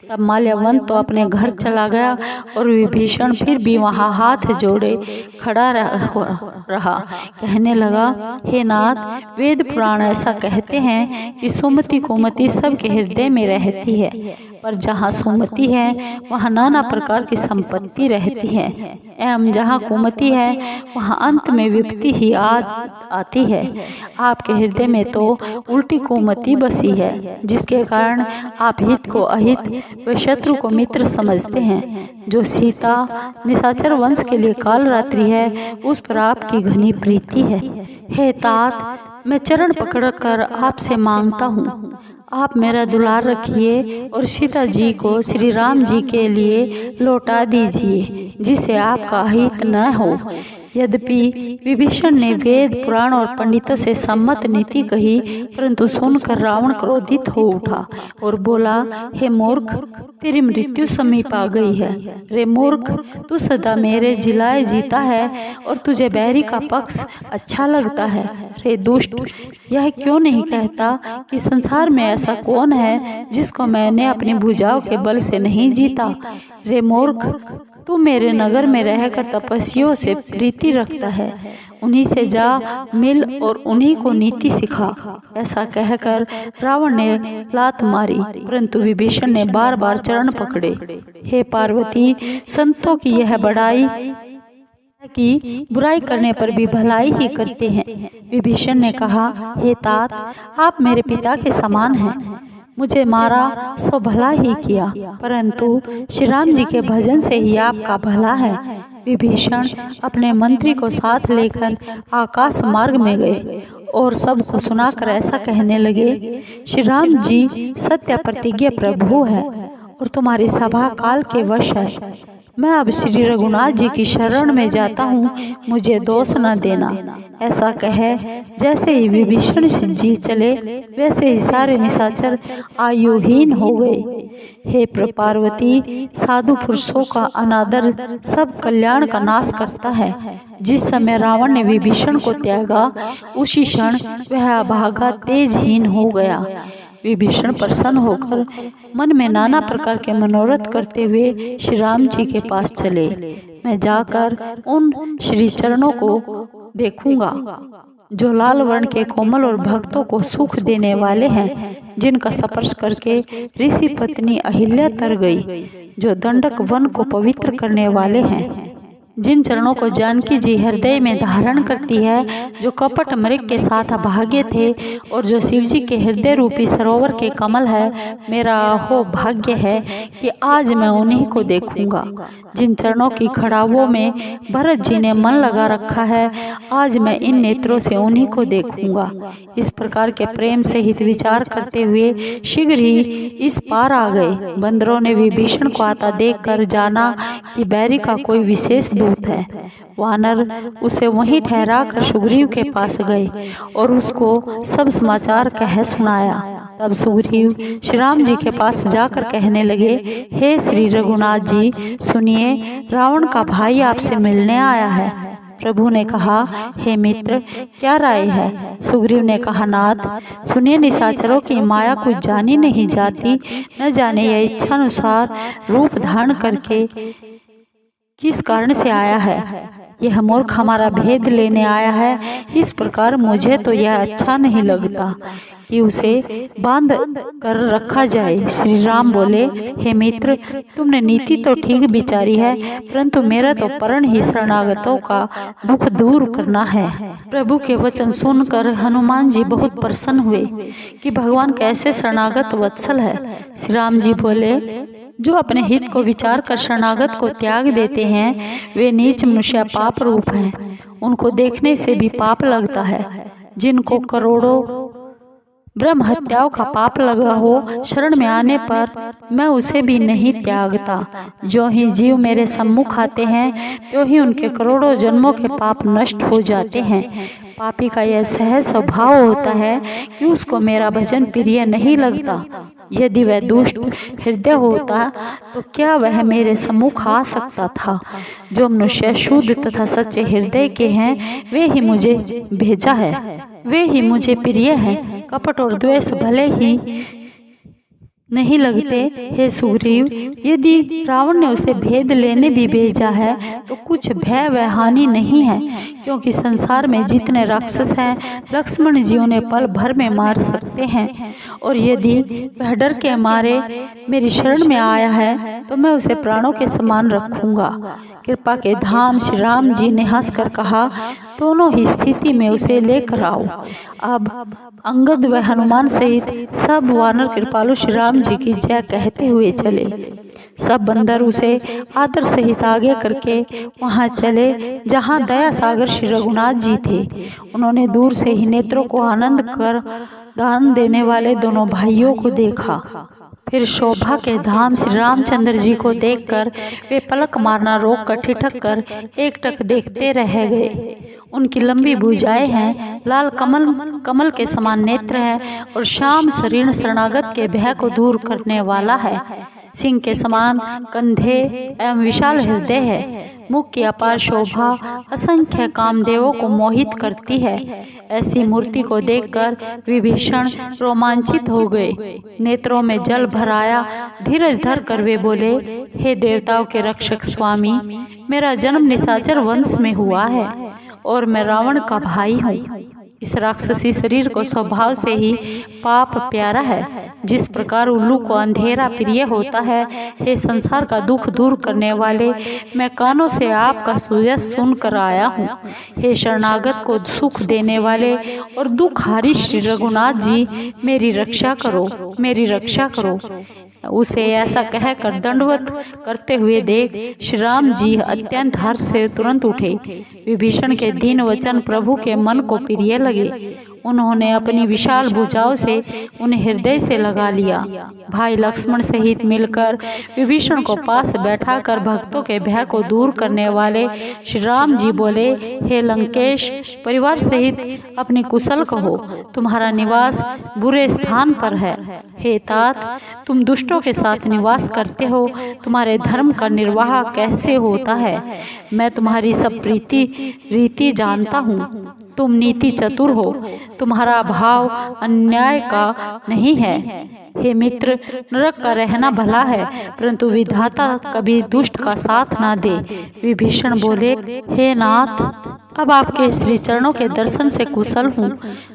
तब माल्यवंत तो अपने घर चला गया और विभीषण फिर भी वहाँ हाथ जोड़े खड़ा रहा। कहने लगा, हे नाथ, वेद पुराण ऐसा कहते हैं कि सुमति कुमति सबके हृदय में रहती है, पर जहाँ सुमति है वहाँ नाना प्रकार की संपत्ति रहती है, एवं जहाँ कुमति है वहाँ अंत में विपत्ति ही आती है। आपके हृदय में तो उल्टी कुमति बसी है, जिसके कारण आप हित को अहित व शत्रु को मित्र समझते हैं। जो सीता निशाचर वंश के लिए काल रात्रि है, उस पर आपकी घनी प्रीति है। हे तात, मैं चरण पकड़कर आपसे मांगता हूँ, आप मेरा दुलार रखिए और सीता जी को श्री राम जी के लिए लौटा दीजिए, जिससे आपका अहित न हो। यद्यपि विभीषण ने वेद पुराण और पंडितों से सम्मत नीति कही, परंतु सुनकर रावण क्रोधित हो उठा और बोला, हे मूर्ख, तेरी मृत्यु समीप आ गई है। रे मूर्ख, तू सदा मेरे जिलाए जीता है और तुझे बैरी का पक्ष अच्छा लगता है। रे दुष्ट, यह क्यों नहीं कहता कि संसार में ऐसा कौन है जिसको मैंने अपनी भुजाओं के बल से नहीं जीता। रे मूर्ख, तू मेरे नगर में रहकर तपस्वियों से प्रीति रखता है, उन्हीं से जा मिल और उन्हीं को नीति सिखा। ऐसा कहकर रावण ने लात मारी, परंतु विभीषण ने बार बार चरण पकड़े। हे पार्वती, संतों की यह बड़ाई कि बुराई करने पर भी भलाई ही करते हैं। विभीषण ने कहा, हे तात, आप मेरे पिता के समान हैं। मुझे मारा सो भला ही किया, परंतु श्री राम जी के भजन से ही आपका भला है। विभीषण अपने मंत्री को साथ लेकर आकाश मार्ग में गए और सबको सुनाकर ऐसा कहने लगे, श्री राम जी सत्य प्रतिज्ञा प्रभु है और तुम्हारी सभा काल के वश है। मैं अब श्री रघुनाथ जी की शरण में जाता हूँ, मुझे दोष न देना। ऐसा कहे जैसे ही विभीषण जी चले, वैसे ही सारे निशाचर आयुहीन हो गए। हे पार्वती, साधु पुरुषों का अनादर सब कल्याण का नाश करता है। जिस समय रावण ने विभीषण को त्यागा, उसी क्षण वह अभागा तेजहीन हो गया। विभीषण प्रसन्न होकर मन में नाना प्रकार के मनोरथ करते हुए श्री राम जी के पास चले। मैं जाकर उन श्री चरणों को देखूंगा जो लाल वर्ण के कोमल और भक्तों को सुख देने वाले हैं, जिनका स्पर्श करके ऋषि पत्नी अहिल्या तर गई, जो दंडक वन को पवित्र करने वाले हैं, जिन चरणों को जानकी जी हृदय में धारण करती है, जो कपट मृग के साथ अभागे थे और जो शिव जी के हृदय रूपी सरोवर के कमल है। मेरा हो भाग्य है कि आज मैं उन्हीं को देखूंगा। जिन चरणों की खड़ावों में भरत जी ने मन लगा रखा है, आज मैं इन नेत्रों से उन्हीं को देखूंगा। इस प्रकार के प्रेम से हित विचार करते हुए शीघ्र ही इस पार आ गए। बंदरों ने विभीषण को आता देखकर जाना कि बैरी का कोई विशेष दूत है। वानर उसे वहीं ठहरा कर सुग्रीव के पास गए और उसको सब समाचार कह सुनाया। तब सुग्रीव श्री राम जी के पास जाकर कहने लगे, हे श्री रघुनाथ जी, सुनिए, रावण का भाई आपसे मिलने आया है। प्रभु ने कहा, हे मित्र, क्या राय है? सुग्रीव ने कहा, नाथ सुनिए, निशाचरों की माया कुछ जानी नहीं जाती, न जाने यह इच्छानुसार रूप धारण करके किस कारण से आया है। यह मूर्ख हमारा भेद लेने आया है। इस प्रकार मुझे तो यह अच्छा नहीं लगता कि उसे बांध कर रखा जाए। श्री राम बोले, हे मित्र, तुमने नीति तो ठीक विचारी है, परंतु मेरा तो परण ही शरणागतों का दुख दूर करना है। प्रभु के वचन सुनकर हनुमान जी बहुत प्रसन्न हुए कि भगवान कैसे शरणागत वत्सल है। श्री राम जी बोले, जो अपने हित को विचार कर शरणागत को त्याग देते हैं, वे नीच मनुष्य पाप रूप हैं। उनको देखने से भी पाप लगता है। जिनको करोड़ों ब्रह्म हत्याओं का पाप लगा हो, शरण में आने पर मैं उसे भी नहीं त्यागता। जो ही जीव मेरे सम्मुख आते हैं, तो ही उनके करोड़ों जन्मों के पाप नष्ट हो जाते हैं। पापी का यह सहज स्वभाव होता है कि उसको मेरा भजन प्रिय नहीं लगता। यदि वह दुष्ट हृदय होता तो क्या वह मेरे सम्मुख आ सकता था? जो मनुष्य शुद्ध तथा सच्चे हृदय के हैं वे ही मुझे भेजा है, वे ही मुझे प्रिय है। कपट और द्वेष भले ही नहीं लगते। हे सुग्रीव, यदि रावण ने उसे भेद लेने भी भेजा है तो कुछ भय व हानि नहीं है, क्योंकि संसार में जितने राक्षस हैं लक्ष्मण जी उन्हें पल भर में मार सकते हैं। और यदि वह डर के मारे मेरी शरण में आया है तो मैं उसे प्राणों के समान रखूंगा। कृपा के धाम श्री राम जी ने हंसकर कहा, दोनों ही स्थिति में उसे लेकर आओ। अब अंगद व हनुमान सहित सब वानर कृपालु श्री राम जी की जय कहते हुए चले। सब बंदर उसे आदर सहित आगे करके वहां चले जहां दया सागर श्री रघुनाथ जी थे। उन्होंने दूर से ही नेत्रों को आनंद कर दान देने वाले दोनों भाइयों को देखा। फिर शोभा के धाम श्री रामचंद्र जी को देखकर वे पलक मारना रोक कर ठिठक कर एकटक देखते रह गए। उनकी लंबी भुजाएं हैं, लाल कमल के समान नेत्र है और श्याम शरीर शरणागत के भय को दूर करने वाला है। सिंह के समान कंधे एवं विशाल हृदय है। मुख की अपार शोभा असंख्य कामदेवों को मोहित करती है। ऐसी मूर्ति को देखकर विभीषण रोमांचित हो गए। नेत्रों में जल भर आया। धीरज धर कर वे बोले, हे देवताओं के रक्षक स्वामी, मेरा जन्म निशाचर वंश में हुआ है और मैं रावण का भाई हूँ। इस राक्षसी शरीर को स्वभाव से ही पाप प्यारा है। जिस प्रकार उल्लू को अंधेरा प्रिय होता है, हे संसार का दुख दूर करने वाले, मैं कानों से आपका सुजय सुन कर आया हूँ। हे शरणागत को सुख देने वाले और दुखहारी श्री रघुनाथ जी, मेरी रक्षा करो, मेरी रक्षा करो। उसे ऐसा कहकर दंडवत करते हुए देख श्री राम जी अत्यंत हर्ष से तुरंत उठे। विभीषण के दीन वचन प्रभु के मन को प्रिय लगे। उन्होंने अपनी विशाल भुजाओं से उन्हें हृदय से लगा लिया। भाई लक्ष्मण सहित मिलकर विभीषण को पास बैठाकर भक्तों के भय को दूर करने वाले श्री राम जी बोले, हे लंकेश, परिवार सहित अपनी कुशल कहो, तुम्हारा निवास बुरे स्थान पर है। हे तात, तुम दुष्टों के साथ निवास करते हो, तुम्हारे धर्म का निर्वाह कैसे होता है? मैं तुम्हारी सब रीति जानता हूँ। तुम नीति चतुर हो, तुम्हारा भाव अन्याय का नहीं है। हे मित्र, नरक का रहना भला है, परंतु विधाता कभी दुष्ट का साथ ना दे। विभीषण बोले, हे नाथ, अब आपके श्री चरणों के दर्शन से कुशल हूँ,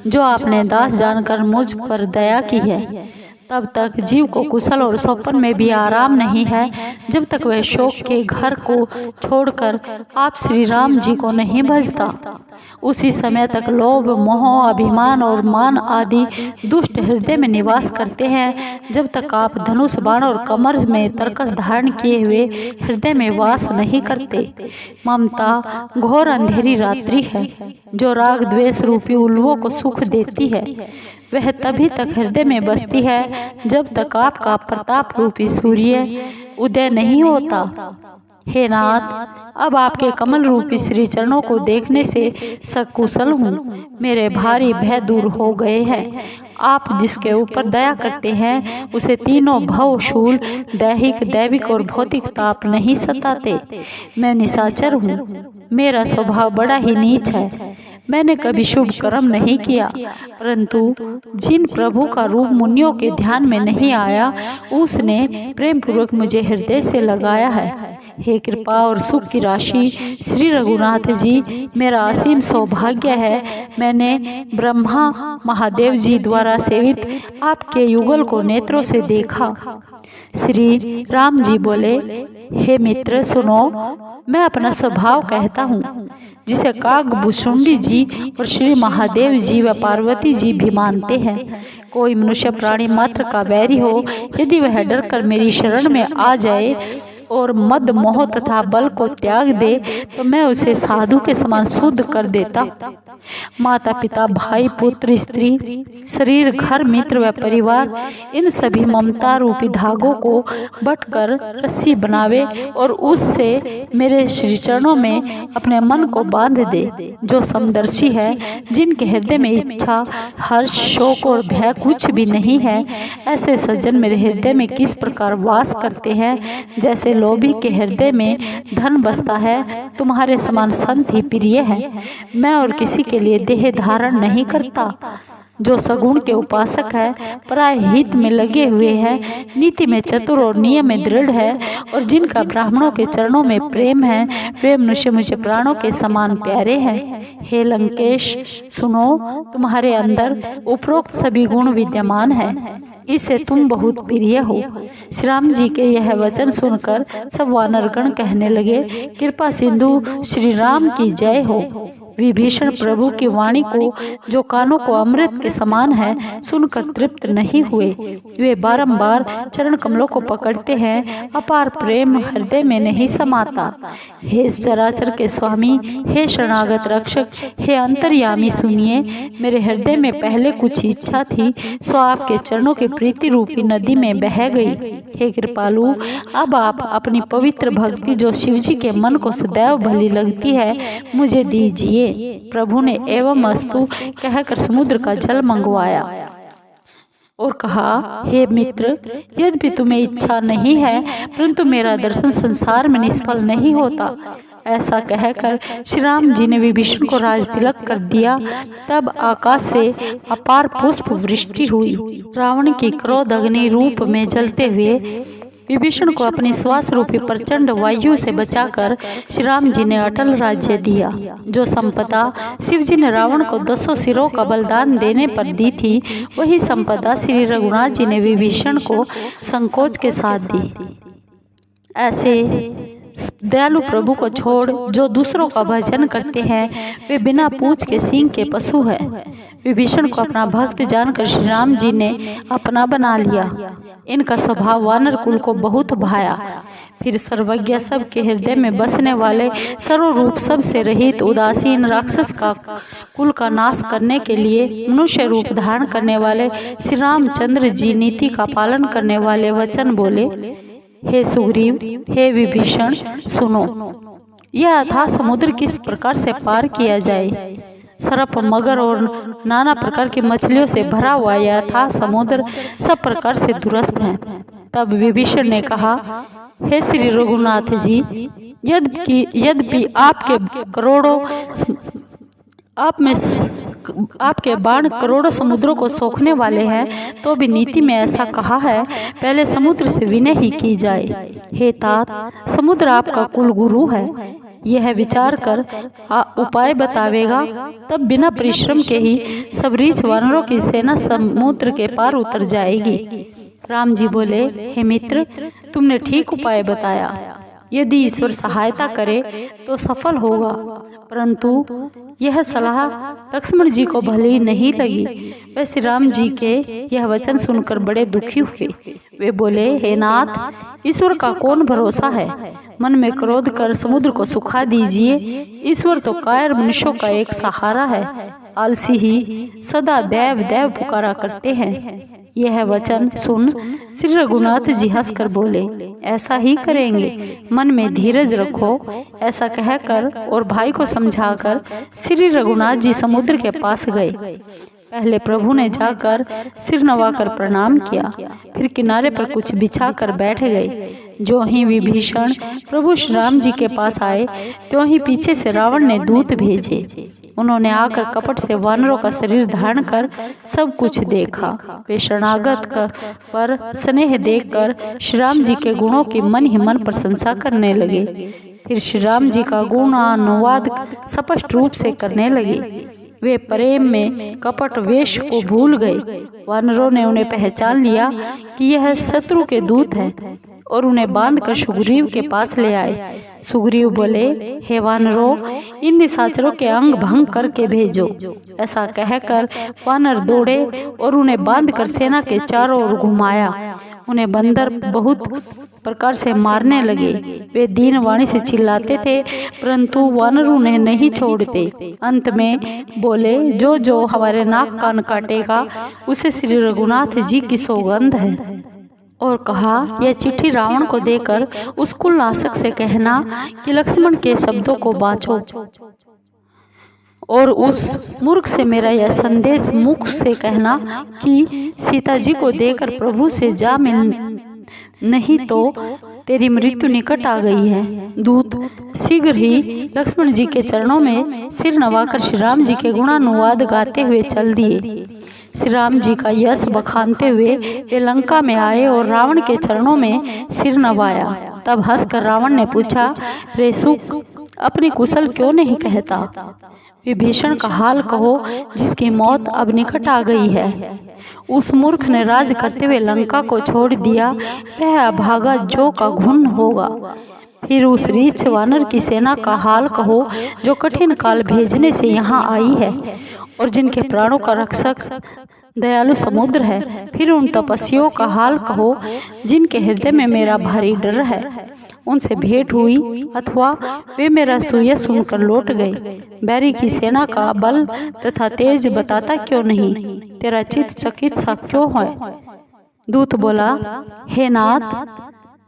जो आपने दास जानकर मुझ पर दया की है। तब तक जीव को कुशल और स्वप्न में भी आराम नहीं है, जब तक वह शोक के घर को छोड़कर आप श्री राम जी को नहीं भजता। उसी समय तक लोभ, मोह, अभिमान और मान आदि दुष्ट हृदय में निवास करते हैं, जब तक आप धनुष, बाण और कमर में तरकस धारण किए हुए हृदय में वास नहीं करते। ममता घोर अंधेरी रात्रि है, जो राग द्वेष रूपी उल्लुओं को सुख देती है। वह तभी तक हृदय में बसती है जब तक आपका प्रताप रूपी सूर्य उदय नहीं होता। हे नाथ, अब आपके कमल रूपी श्री चरणों को देखने से सकुशल हूँ। मेरे भारी भय दूर हो गए हैं। आप जिसके ऊपर दया करते हैं उसे तीनों भव, शूल, दैहिक, दैविक और भौतिक ताप नहीं सताते। मैं निशाचर हूँ, मेरा स्वभाव बड़ा ही नीच है। मैंने कभी शुभ कर्म नहीं किया, परंतु जिन प्रभु का रूप मुनियों के ध्यान में नहीं आया, उसने प्रेम पूर्वक मुझे हृदय से लगाया है। हे कृपा और सुख की राशि श्री रघुनाथ जी, मेरा असीम सौभाग्य है, मैंने ब्रह्मा महादेव जी द्वारा सेवित आपके युगल को नेत्रों से देखा। श्री राम जी बोले, हे मित्र सुनो, मैं अपना स्वभाव कहता हूँ, जिसे कागभूषुंडी जी और श्री महादेव जी व पार्वती जी भी मानते हैं। कोई मनुष्य प्राणी मात्र का वैरी हो, यदि वह डरकर मेरी शरण में आ जाए और मद मोह तथा बल को त्याग दे तो मैं उसे साधु के समान शुद्ध कर देता। माता पिता भाई पुत्र स्त्री शरीर घर मित्र व परिवार इन सभी ममता रूपी धागों को बटकर रस्सी बनावे और उससे मेरे श्री चरणों में अपने मन को बांध दे। जो समदर्शी है, जिनके हृदय में इच्छा हर्ष शोक और भय कुछ भी नहीं है, ऐसे सज्जन मेरे हृदय में किस प्रकार वास करते हैं। जैसे लोभी के हृदय में धन बसता है, तुम्हारे समान संत ही प्रिय है। मैं और किसी के लिए देह धारण नहीं करता। जो सगुण के उपासक है, पराय हित में लगे हुए हैं, नीति में चतुर और नियम में दृढ़ है और जिनका ब्राह्मणों के चरणों में प्रेम है, वे मनुष्य मुझे प्राणों के समान प्यारे हैं। हे लंकेश, सुनो, तुम्हारे अंदर उपरोक्त सभी गुण विद्यमान हैं, इससे तुम बहुत प्रिय हो। श्री राम जी के यह वचन सुनकर सब वानरगण कहने लगे, कृपा सिंधु श्री राम की जय हो। विभीषण प्रभु की वाणी को, जो कानों को अमृत के समान है, सुनकर तृप्त नहीं हुए। वे बारंबार चरण कमलों को पकड़ते हैं, अपार प्रेम हृदय में नहीं समाता। हे चराचर के स्वामी, हे शरणागत रक्षक, हे अंतर्यामी, सुनिए, मेरे हृदय में पहले कुछ इच्छा थी, सो आपके चरणों की प्रीति रूपी नदी में बह गई। हे कृपालु, अब आप अपनी पवित्र भक्ति, जो शिवजी के मन को सदैव भली लगती है, मुझे दीजिए। प्रभु ने एवं अस्तु कहकर समुद्र का जल मंगवाया और कहा, हे मित्र, यद्यपि तुम्हें इच्छा नहीं है, परंतु मेरा दर्शन संसार में निष्फल नहीं होता। ऐसा कहकर श्री राम जी ने विभीषण को राज तिलक कर दिया। तब आकाश से अपार पुष्प वृष्टि हुई। रावण की क्रोध अग्नि रूप में जलते हुए विभीषण को अपनी श्वास रूपी प्रचंड वायु से बचाकर श्री राम जी ने अटल राज्य दिया। जो संपदा शिव जी ने रावण को 200 सिरों का बलिदान देने पर दी थी, वही संपदा श्री रघुनाथ जी ने विभीषण को संकोच के साथ दी। ऐसे दयालु प्रभु को छोड़ जो दूसरों का भजन करते हैं, वे बिना पूंछ के सींग के पशु हैं। विभीषण को अपना भक्त जानकर श्री राम जी ने अपना बना लिया। इनका स्वभाव वानर कुल को बहुत भाया। फिर सर्वज्ञ सबके हृदय में बसने वाले, सर्वरूप सबसे रहित उदासीन राक्षस का कुल का नाश करने के लिए मनुष्य रूप धारण करने वाले श्री रामचंद्र जी नीति का पालन करने वाले वचन बोले, हे सुग्रीव, हे विभीषण, सुनो, यह अथाह समुद्र किस प्रकार से पार किया जाए। सर्प, मगर और नाना प्रकार की मछलियों से भरा हुआ यह अथाह समुद्र सब प्रकार से दुरस्त है। तब विभीषण ने कहा, हे श्री रघुनाथ जी, यद्यपि आपके बाण करोड़ों समुद्रों को सोखने वाले हैं, तो भी नीति में ऐसा कहा है, पहले समुद्र से विनय ही की जाए। हे तात, समुद्र आपका कुल गुरु है, यह विचार कर उपाय बतावेगा, तब बिना परिश्रम के ही सब रीछ वानरों की सेना समुद्र के पार उतर जाएगी। राम जी बोले, हे मित्र, तुमने ठीक उपाय बताया। यदि ईश्वर सहायता करे तो सफल होगा, परंतु यह सलाह लक्ष्मण जी को भली नहीं लगी। वे श्री राम जी के यह वचन सुनकर बड़े दुखी हुए। वे बोले, हे नाथ, ईश्वर का कौन भरोसा है, मन में क्रोध कर समुद्र को सुखा दीजिए। ईश्वर तो कायर मनुष्यों का एक सहारा है, आलसी ही सदा देव देव पुकारा करते हैं। यह वचन सुन श्री रघुनाथ जी हंसकर बोले, ऐसा ही करेंगे, मन में धीरज रखो। ऐसा कहकर और भाई को समझाकर श्री रघुनाथ जी समुद्र के पास गए। पहले प्रभु ने जाकर सिर नवाकर प्रणाम किया, फिर किनारे पर कुछ बिछा कर बैठ गए। जो ही विभीषण प्रभु श्री राम जी के पास आए, त्यों ही पीछे से रावण ने दूत भेजे। उन्होंने आकर कपट से वानरों का शरीर धारण कर सब कुछ देखा। वे शरणागत पर स्नेह देखकर श्री राम जी के गुणों की मन ही मन प्रशंसा करने लगे। फिर श्री राम जी का गुणानुवाद स्पष्ट रूप से करने लगे। वे प्रेम में कपट वेश को भूल गए। वानरों ने उन्हें पहचान लिया कि यह शत्रु के दूत हैं और उन्हें बांधकर सुग्रीव के पास ले आए। सुग्रीव बोले, हे वानरों, इन निशाचरों के अंग भंग करके भेजो। ऐसा कहकर वानर दौड़े और उन्हें बांधकर सेना के चारों ओर घुमाया। उन्हें बंदर बहुत प्रकार से मारने लगे। वे दीन वाणी से चिल्लाते थे, परंतु वानर उन्हें नहीं छोड़ते। अंत में बोले, जो जो हमारे नाक कान काटेगा उसे श्री रघुनाथ जी की सौगंध है। और कहा, यह चिट्ठी रावण को देकर उस कुलनाशक से कहना कि लक्ष्मण के शब्दों को बाँचो, और उस मूर्ख से मेरा यह संदेश मुख से कहना कि सीता जी को देकर प्रभु से जा मिल, नहीं तो तेरी मृत्यु निकट आ गई है। दूत शीघ्र ही लक्ष्मण जी के चरणों में सिर नवाकर श्री राम जी के गुणानुवाद गाते हुए चल दिए। श्री राम जी का यश बखानते हुए वे लंका में आए और रावण के चरणों में सिर नवाया। तब हंसकर रावण ने पूछा, रे सुक, अपनी कुशल क्यों नहीं कहता? विभीषण का हाल कहो, जिसकी मौत अब निकट आ गई है। उस मूर्ख ने राज करते हुए लंका को छोड़ दिया, वह अभागा जो का घुन होगा। फिर उस रीछ वानर की सेना का हाल कहो, जो कठिन काल भेजने से यहाँ आई है और जिनके प्राणों का रक्षक दयालु समुद्र है। फिर उन तपस्वियों का हाल कहो, जिनके हृदय में मेरा भारी डर है। उनसे भेंट हुई अथवा वे मेरा सुयश सुनकर लौट गए। बैरी की सेना का बल तथा तेज बताता क्यों नहीं? तेरा चित्त चकित सा क्यों है? दूत बोला, हे नाथ,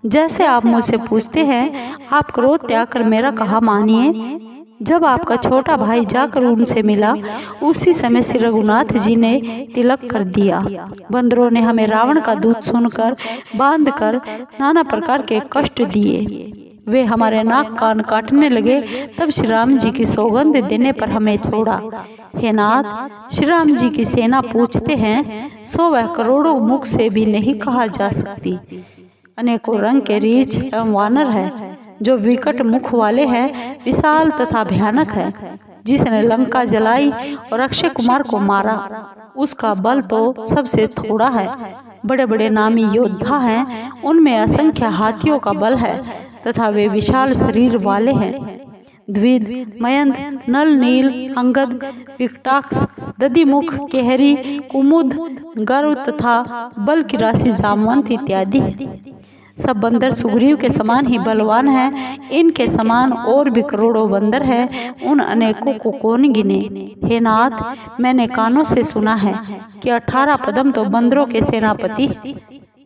जैसे आप मुझसे पूछते हैं, आप क्रोध त्याग कर मेरा कहा मानिए। जब आपका छोटा भाई जाकर उनसे मिला, उसी समय श्री रघुनाथ जी ने तिलक कर दिया। बंदरों ने हमें रावण का दूत सुनकर बांधकर नाना प्रकार के कष्ट दिए। वे हमारे नाक कान काटने लगे। तब श्री राम जी की सौगंध देने पर हमें छोड़ा। हे नाथ, श्री राम जी की सेना पूछते हैं, सो वह करोड़ों मुख से भी नहीं कहा जा सकती। अनेकों रंग के रीछ एवं वानर है, जो विकट मुख वाले हैं, विशाल तथा भयानक है। जिसने लंका जलाई और अक्षय कुमार को मारा, उसका बल तो सबसे थोड़ा है। बड़े बड़े नामी योद्धा हैं, उनमें असंख्य हाथियों का बल है तथा वे विशाल शरीर वाले हैं। द्विद, मयंत, नल, नील, अंगद, विकटाक्ष, दधिमुख, केहरी, कुमुद, गरुड़ तथा बल की राशि जामवंत इत्यादि है। सब बंदर सुग्रीव के समान ही बलवान हैं। इनके समान और भी करोड़ों बंदर हैं, उन अनेकों को कौन गिने? हे नाथ, मैंने कानों से सुना है कि 18 पदम तो बंदरों के सेनापति।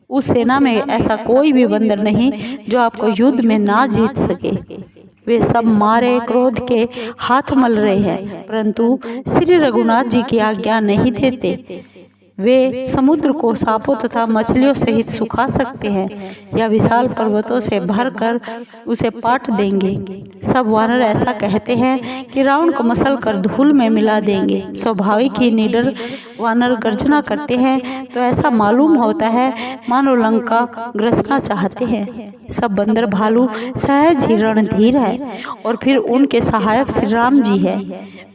उस सेना में ऐसा कोई भी बंदर नहीं जो आपको युद्ध में ना जीत सके। वे सब मारे क्रोध के हाथ मल रहे हैं, परंतु श्री रघुनाथ जी की आज्ञा नहीं देते। वे समुद्र को सांपों तथा मछलियों सहित सुखा सकते हैं या विशाल पर्वतों से भरकर उसे पाट देंगे। सब वानर ऐसा कहते हैं कि रावण को मसल कर धूल में मिला देंगे। स्वाभाविक ही निडर वानर गर्जना करते हैं तो ऐसा मालूम होता है मानो लंका ग्रसना चाहते हैं। सब बंदर भालू सहज ही रणधीर है और फिर उनके सहायक श्री राम जी है।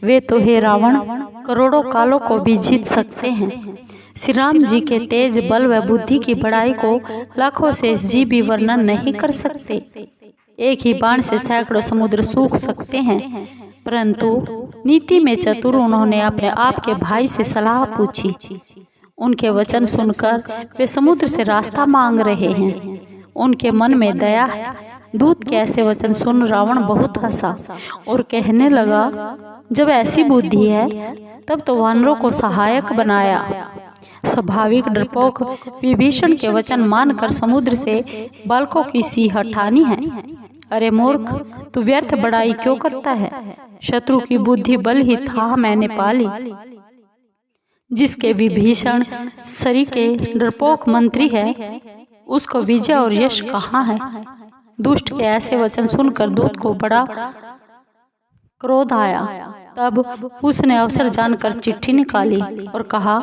वे तो हे रावण, करोड़ों कालों को भी जीत सकते हैं। श्री राम जी के तेज बल व बुद्धि की बड़ाई को लाखों शेष जी भी वर्णन नहीं कर सकते। एक ही बाण से सैकड़ों समुद्र सूख सकते हैं, परंतु नीति में चतुर उन्होंने अपने आप के भाई से सलाह पूछी। उनके वचन सुनकर वे समुद्र से रास्ता मांग रहे हैं। उनके मन में दया है। दूत के ऐसे वचन सुन रावण बहुत हंसा और कहने लगा, जब ऐसी बुद्धि है तब तो वानरों को सहायक बनाया। स्वाभाविक डरपोक विभीषण के वचन मानकर समुद्र से बालकों की सी हठानी है। अरे मूर्ख, तू व्यर्थ बड़ाई क्यों करता है? शत्रु की बुद्धि बल ही था मैंने पाली। जिसके विभीषण सरी के डरपोक मंत्री है, उसको विजय और यश कहाँ है? दुष्ट के ऐसे वचन सुनकर दूत को बड़ा क्रोध आया। तब उसने अवसर जानकर चिट्ठी निकाली और कहा,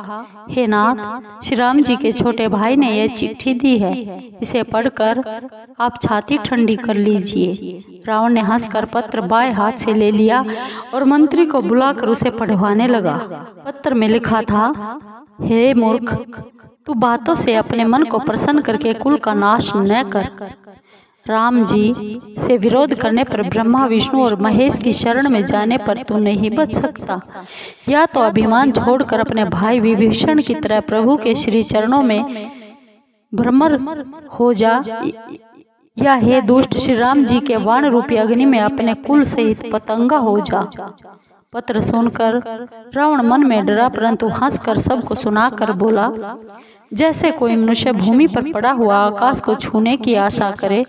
हे नाथ, श्री राम जी के छोटे भाई ने यह चिट्ठी दी है, इसे पढ़कर आप छाती ठंडी कर लीजिए। रावण ने हंसकर पत्र बाएं हाथ से ले लिया और मंत्री को बुलाकर उसे पढ़वाने लगा। पत्र में लिखा था, हे मूर्ख, तू बातों से अपने मन को प्रसन्न करके कुल का नाश न कर। राम जी से विरोध करने पर ब्रह्मा, विष्णु और महेश की शरण में जाने पर तू नहीं बच सकता। या तो अभिमान छोड़कर अपने भाई विभीषण की तरह प्रभु के श्री चरणों में भ्रमर हो जा, या हे दुष्ट श्री राम जी के वाण रूपी अग्नि में अपने कुल सहित पतंगा हो जा। पत्र सुनकर रावण मन में डरा, परंतु हंसकर सबको सुनाकर बोला, जैसे कोई मनुष्य भूमि पर पड़ा हुआ आकाश को छूने की आशा करे,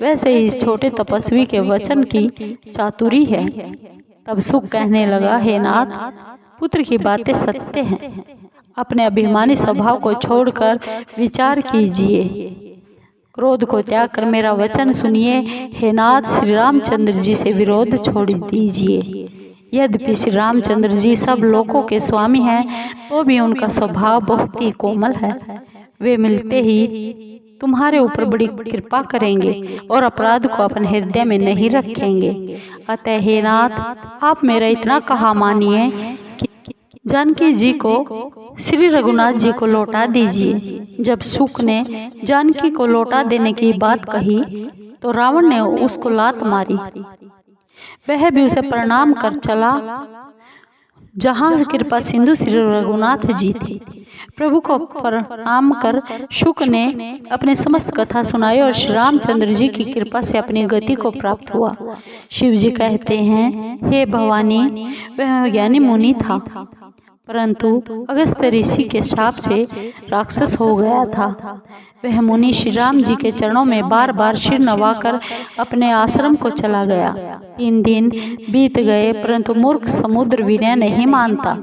वैसे ही इस छोटे तपस्वी के वचन की चातुरी है। तब सुख कहने लगा, हे नाथ, पुत्र की बातें सत्य हैं। अपने अभिमानी स्वभाव को छोड़कर विचार कीजिए, क्रोध को त्याग कर मेरा वचन सुनिए। हे नाथ, श्री रामचंद्र जी से विरोध छोड़ दीजिए। यद्यपि श्री रामचंद्र जी सब लोगों के स्वामी हैं, तो भी उनका स्वभाव बहुत ही कोमल है। वे मिलते ही तुम्हारे ऊपर बड़ी कृपा करेंगे और अपराध को अपने हृदय में नहीं रखेंगे। अतः हे नाथ, आप मेरा इतना कहा मानिए कि जानकी जी को श्री रघुनाथ जी को लौटा दीजिए। जब शुक ने जानकी को लौटा देने की बात कही तो रावण ने उसको लात मारी। वह भी उसे प्रणाम कर चला। जहाँ कृपा सिंधु श्री रघुनाथ जी थी। प्रभु को प्रणाम कर शुक ने अपने समस्त कथा सुनाई और श्री रामचंद्र जी की कृपा से अपनी गति को प्राप्त हुआ। शिव जी कहते हैं, हे भवानी, वह ज्ञानी मुनि था, परंतु अगस्त्य ऋषि के शाप से राक्षस हो गया था। वह मुनि श्री राम जी के चरणों में बार बार सिर नवाकर अपने आश्रम को चला गया। 3 दिन बीत गए, परंतु मूर्ख समुद्र विनय नहीं मानता।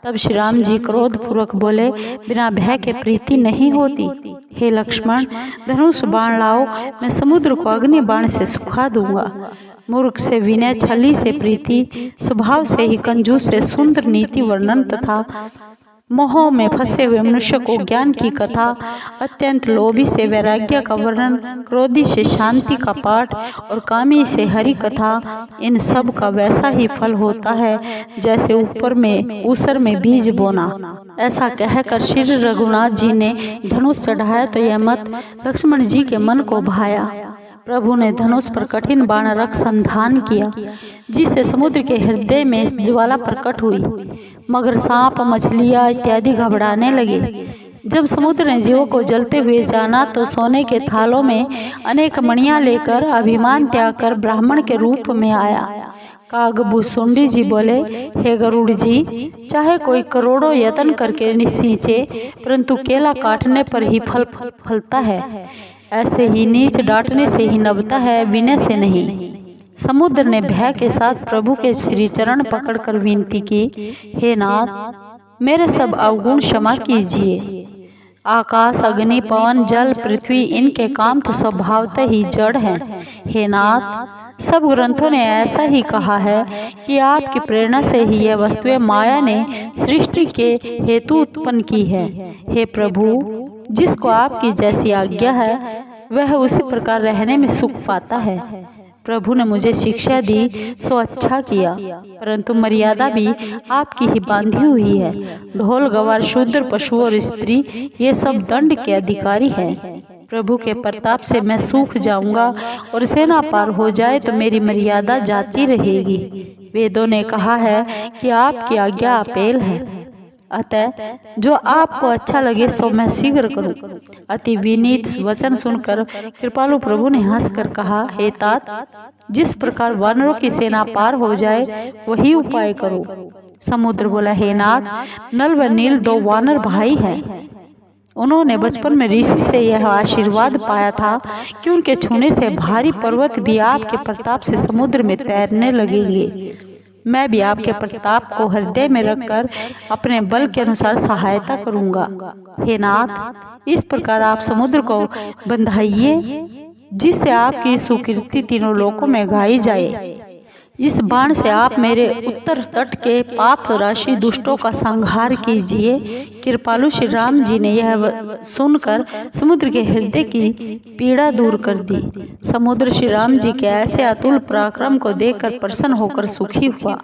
तब श्री राम जी क्रोध पूर्वक बोले, बिना भय के प्रीति नहीं होती। हे लक्ष्मण, धनुष बाण लाओ, मैं समुद्र को अग्नि बाण से सुखा दूंगा। मूर्ख से विनय, छली से प्रीति, स्वभाव से ही कंजूस से सुंदर नीति वर्णन तथा मोह में फंसे हुए मनुष्य को ज्ञान की कथा, अत्यंत लोभी से वैराग्य का वर्णन, क्रोधी से शांति का पाठ और कामी से हरि कथा, इन सब का वैसा ही फल होता है जैसे ऊसर में बीज बोना। ऐसा कहकर श्री रघुनाथ जी ने धनुष चढ़ाया तो यह मत लक्ष्मण जी के मन को भाया। प्रभु ने धनुष पर कठिन बाण रख संधान किया, जिससे समुद्र के हृदय में ज्वाला प्रकट हुई। मगर, सांप, मछलियां इत्यादि घबराने लगे। जब समुद्र ने जीवों को जलते हुए जाना तो सोने के थालों में अनेक मणियां लेकर अभिमान त्याग कर ब्राह्मण के रूप में आया। कागभूषुंडी जी बोले, हे गरुड़ जी, चाहे कोई करोड़ों यत्न करके सींचे, परंतु केला काटने पर ही फल फलता है। ऐसे ही नीच डांटने से ही नभता है, विनय से नहीं। समुद्र ने भय के साथ प्रभु के श्री चरण पकड़कर विनती की, हे नाथ, मेरे सब अवगुण क्षमा कीजिए। आकाश, अग्नि, पवन, जल, पृथ्वी, इनके काम तो स्वभावतः ही जड़ हैं। हे नाथ, सब ग्रंथों ने ऐसा ही कहा है कि आपकी प्रेरणा से ही यह वस्तुएं माया ने सृष्टि के हेतु उत्पन्न की है। हे प्रभु, जिसको आपकी जैसी आज्ञा है वह उसी प्रकार रहने में सुख पाता है। प्रभु ने मुझे शिक्षा दी सो अच्छा किया, परंतु मर्यादा भी आपकी ही बांधी हुई है। ढोल, गवार, शूद्र, पशु और स्त्री ये सब दंड के अधिकारी हैं। प्रभु के प्रताप से मैं सूख जाऊंगा और सेना पार हो जाए तो मेरी मर्यादा जाती रहेगी। वेदों ने कहा है कि आपकी आज्ञा अपेल है, अतः जो आपको अच्छा लगे सो मैं शीघ्र करूं। अति विनीत वचन सुनकर कृपालु प्रभु ने हंसकर कहा, हे तात, जिस प्रकार वानरों की सेना पार हो जाए वही उपाय करो। समुद्र बोला, हे नाथ, नल व नील 2 वानर भाई हैं। उन्होंने बचपन में ऋषि से यह आशीर्वाद पाया था कि उनके छूने से भारी पर्वत भी आपके प्रताप से समुद्र में तैरने लगेंगे। मैं भी आपके प्रताप को हृदय में रखकर अपने बल के अनुसार सहायता करूंगा। हे नाथ, इस प्रकार आप समुद्र को बंधाइए, जिससे आपकी सुकीर्ति तीनों लोकों में गाई जाए। इस बाण से आप मेरे उत्तर तट के पाप राशि दुष्टों का संहार कीजिए। कृपालु श्री राम जी ने यह सुनकर समुद्र के हृदय की पीड़ा दूर कर दी। समुद्र श्री राम जी के ऐसे अतुल पराक्रम को देखकर प्रसन्न होकर सुखी हुआ।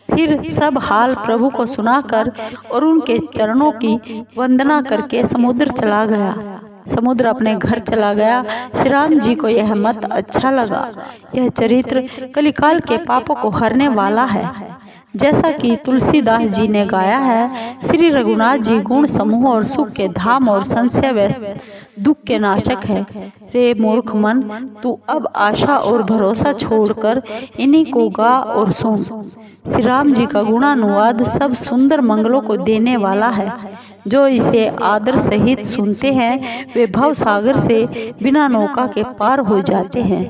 फिर सब हाल प्रभु को सुनाकर और उनके चरणों की वंदना करके समुद्र चला गया। समुद्र अपने घर चला गया। श्री राम जी को यह मत अच्छा लगा। यह चरित्र कलिकाल के पापों को हरने वाला है। जैसा कि तुलसीदास जी ने गाया है, श्री रघुनाथ जी गुण समूह और सुख के धाम और संशय व दुख के नाशक है। रे मूर्ख मन, तू अब आशा और भरोसा छोड़कर इन्हीं को गा और सुन। श्री राम जी का गुणानुवाद सब सुंदर मंगलों को देने वाला है। जो इसे आदर सहित सुनते हैं वे भव सागर से बिना नौका के पार हो जाते हैं।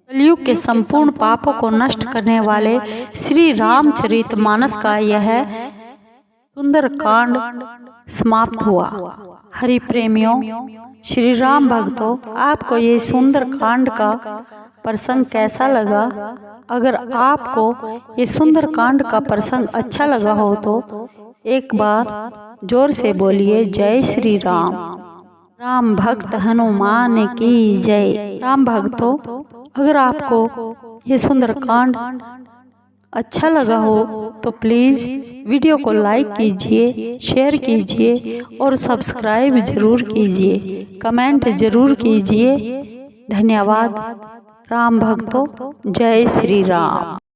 कलयुग के संपूर्ण पापों को नष्ट करने वाले श्री रामचरितमानस का यह सुंदर कांड समाप्त हुआ। हरि प्रेमियों, श्री राम भक्तों, आपको ये सुंदर कांड का प्रसंग कैसा लगा? अगर आपको ये सुंदर कांड का प्रसंग अच्छा लगा हो तो एक बार जोर से बोलिए जय श्री राम। राम भक्त हनुमान की जय। राम भक्तों, अगर आपको ये सुंदर कांड अच्छा लगा हो तो प्लीज़ वीडियो को लाइक कीजिए, शेयर कीजिए और सब्सक्राइब जरूर कीजिए, कमेंट जरूर कीजिए। धन्यवाद। राम भक्तों, जय श्री राम।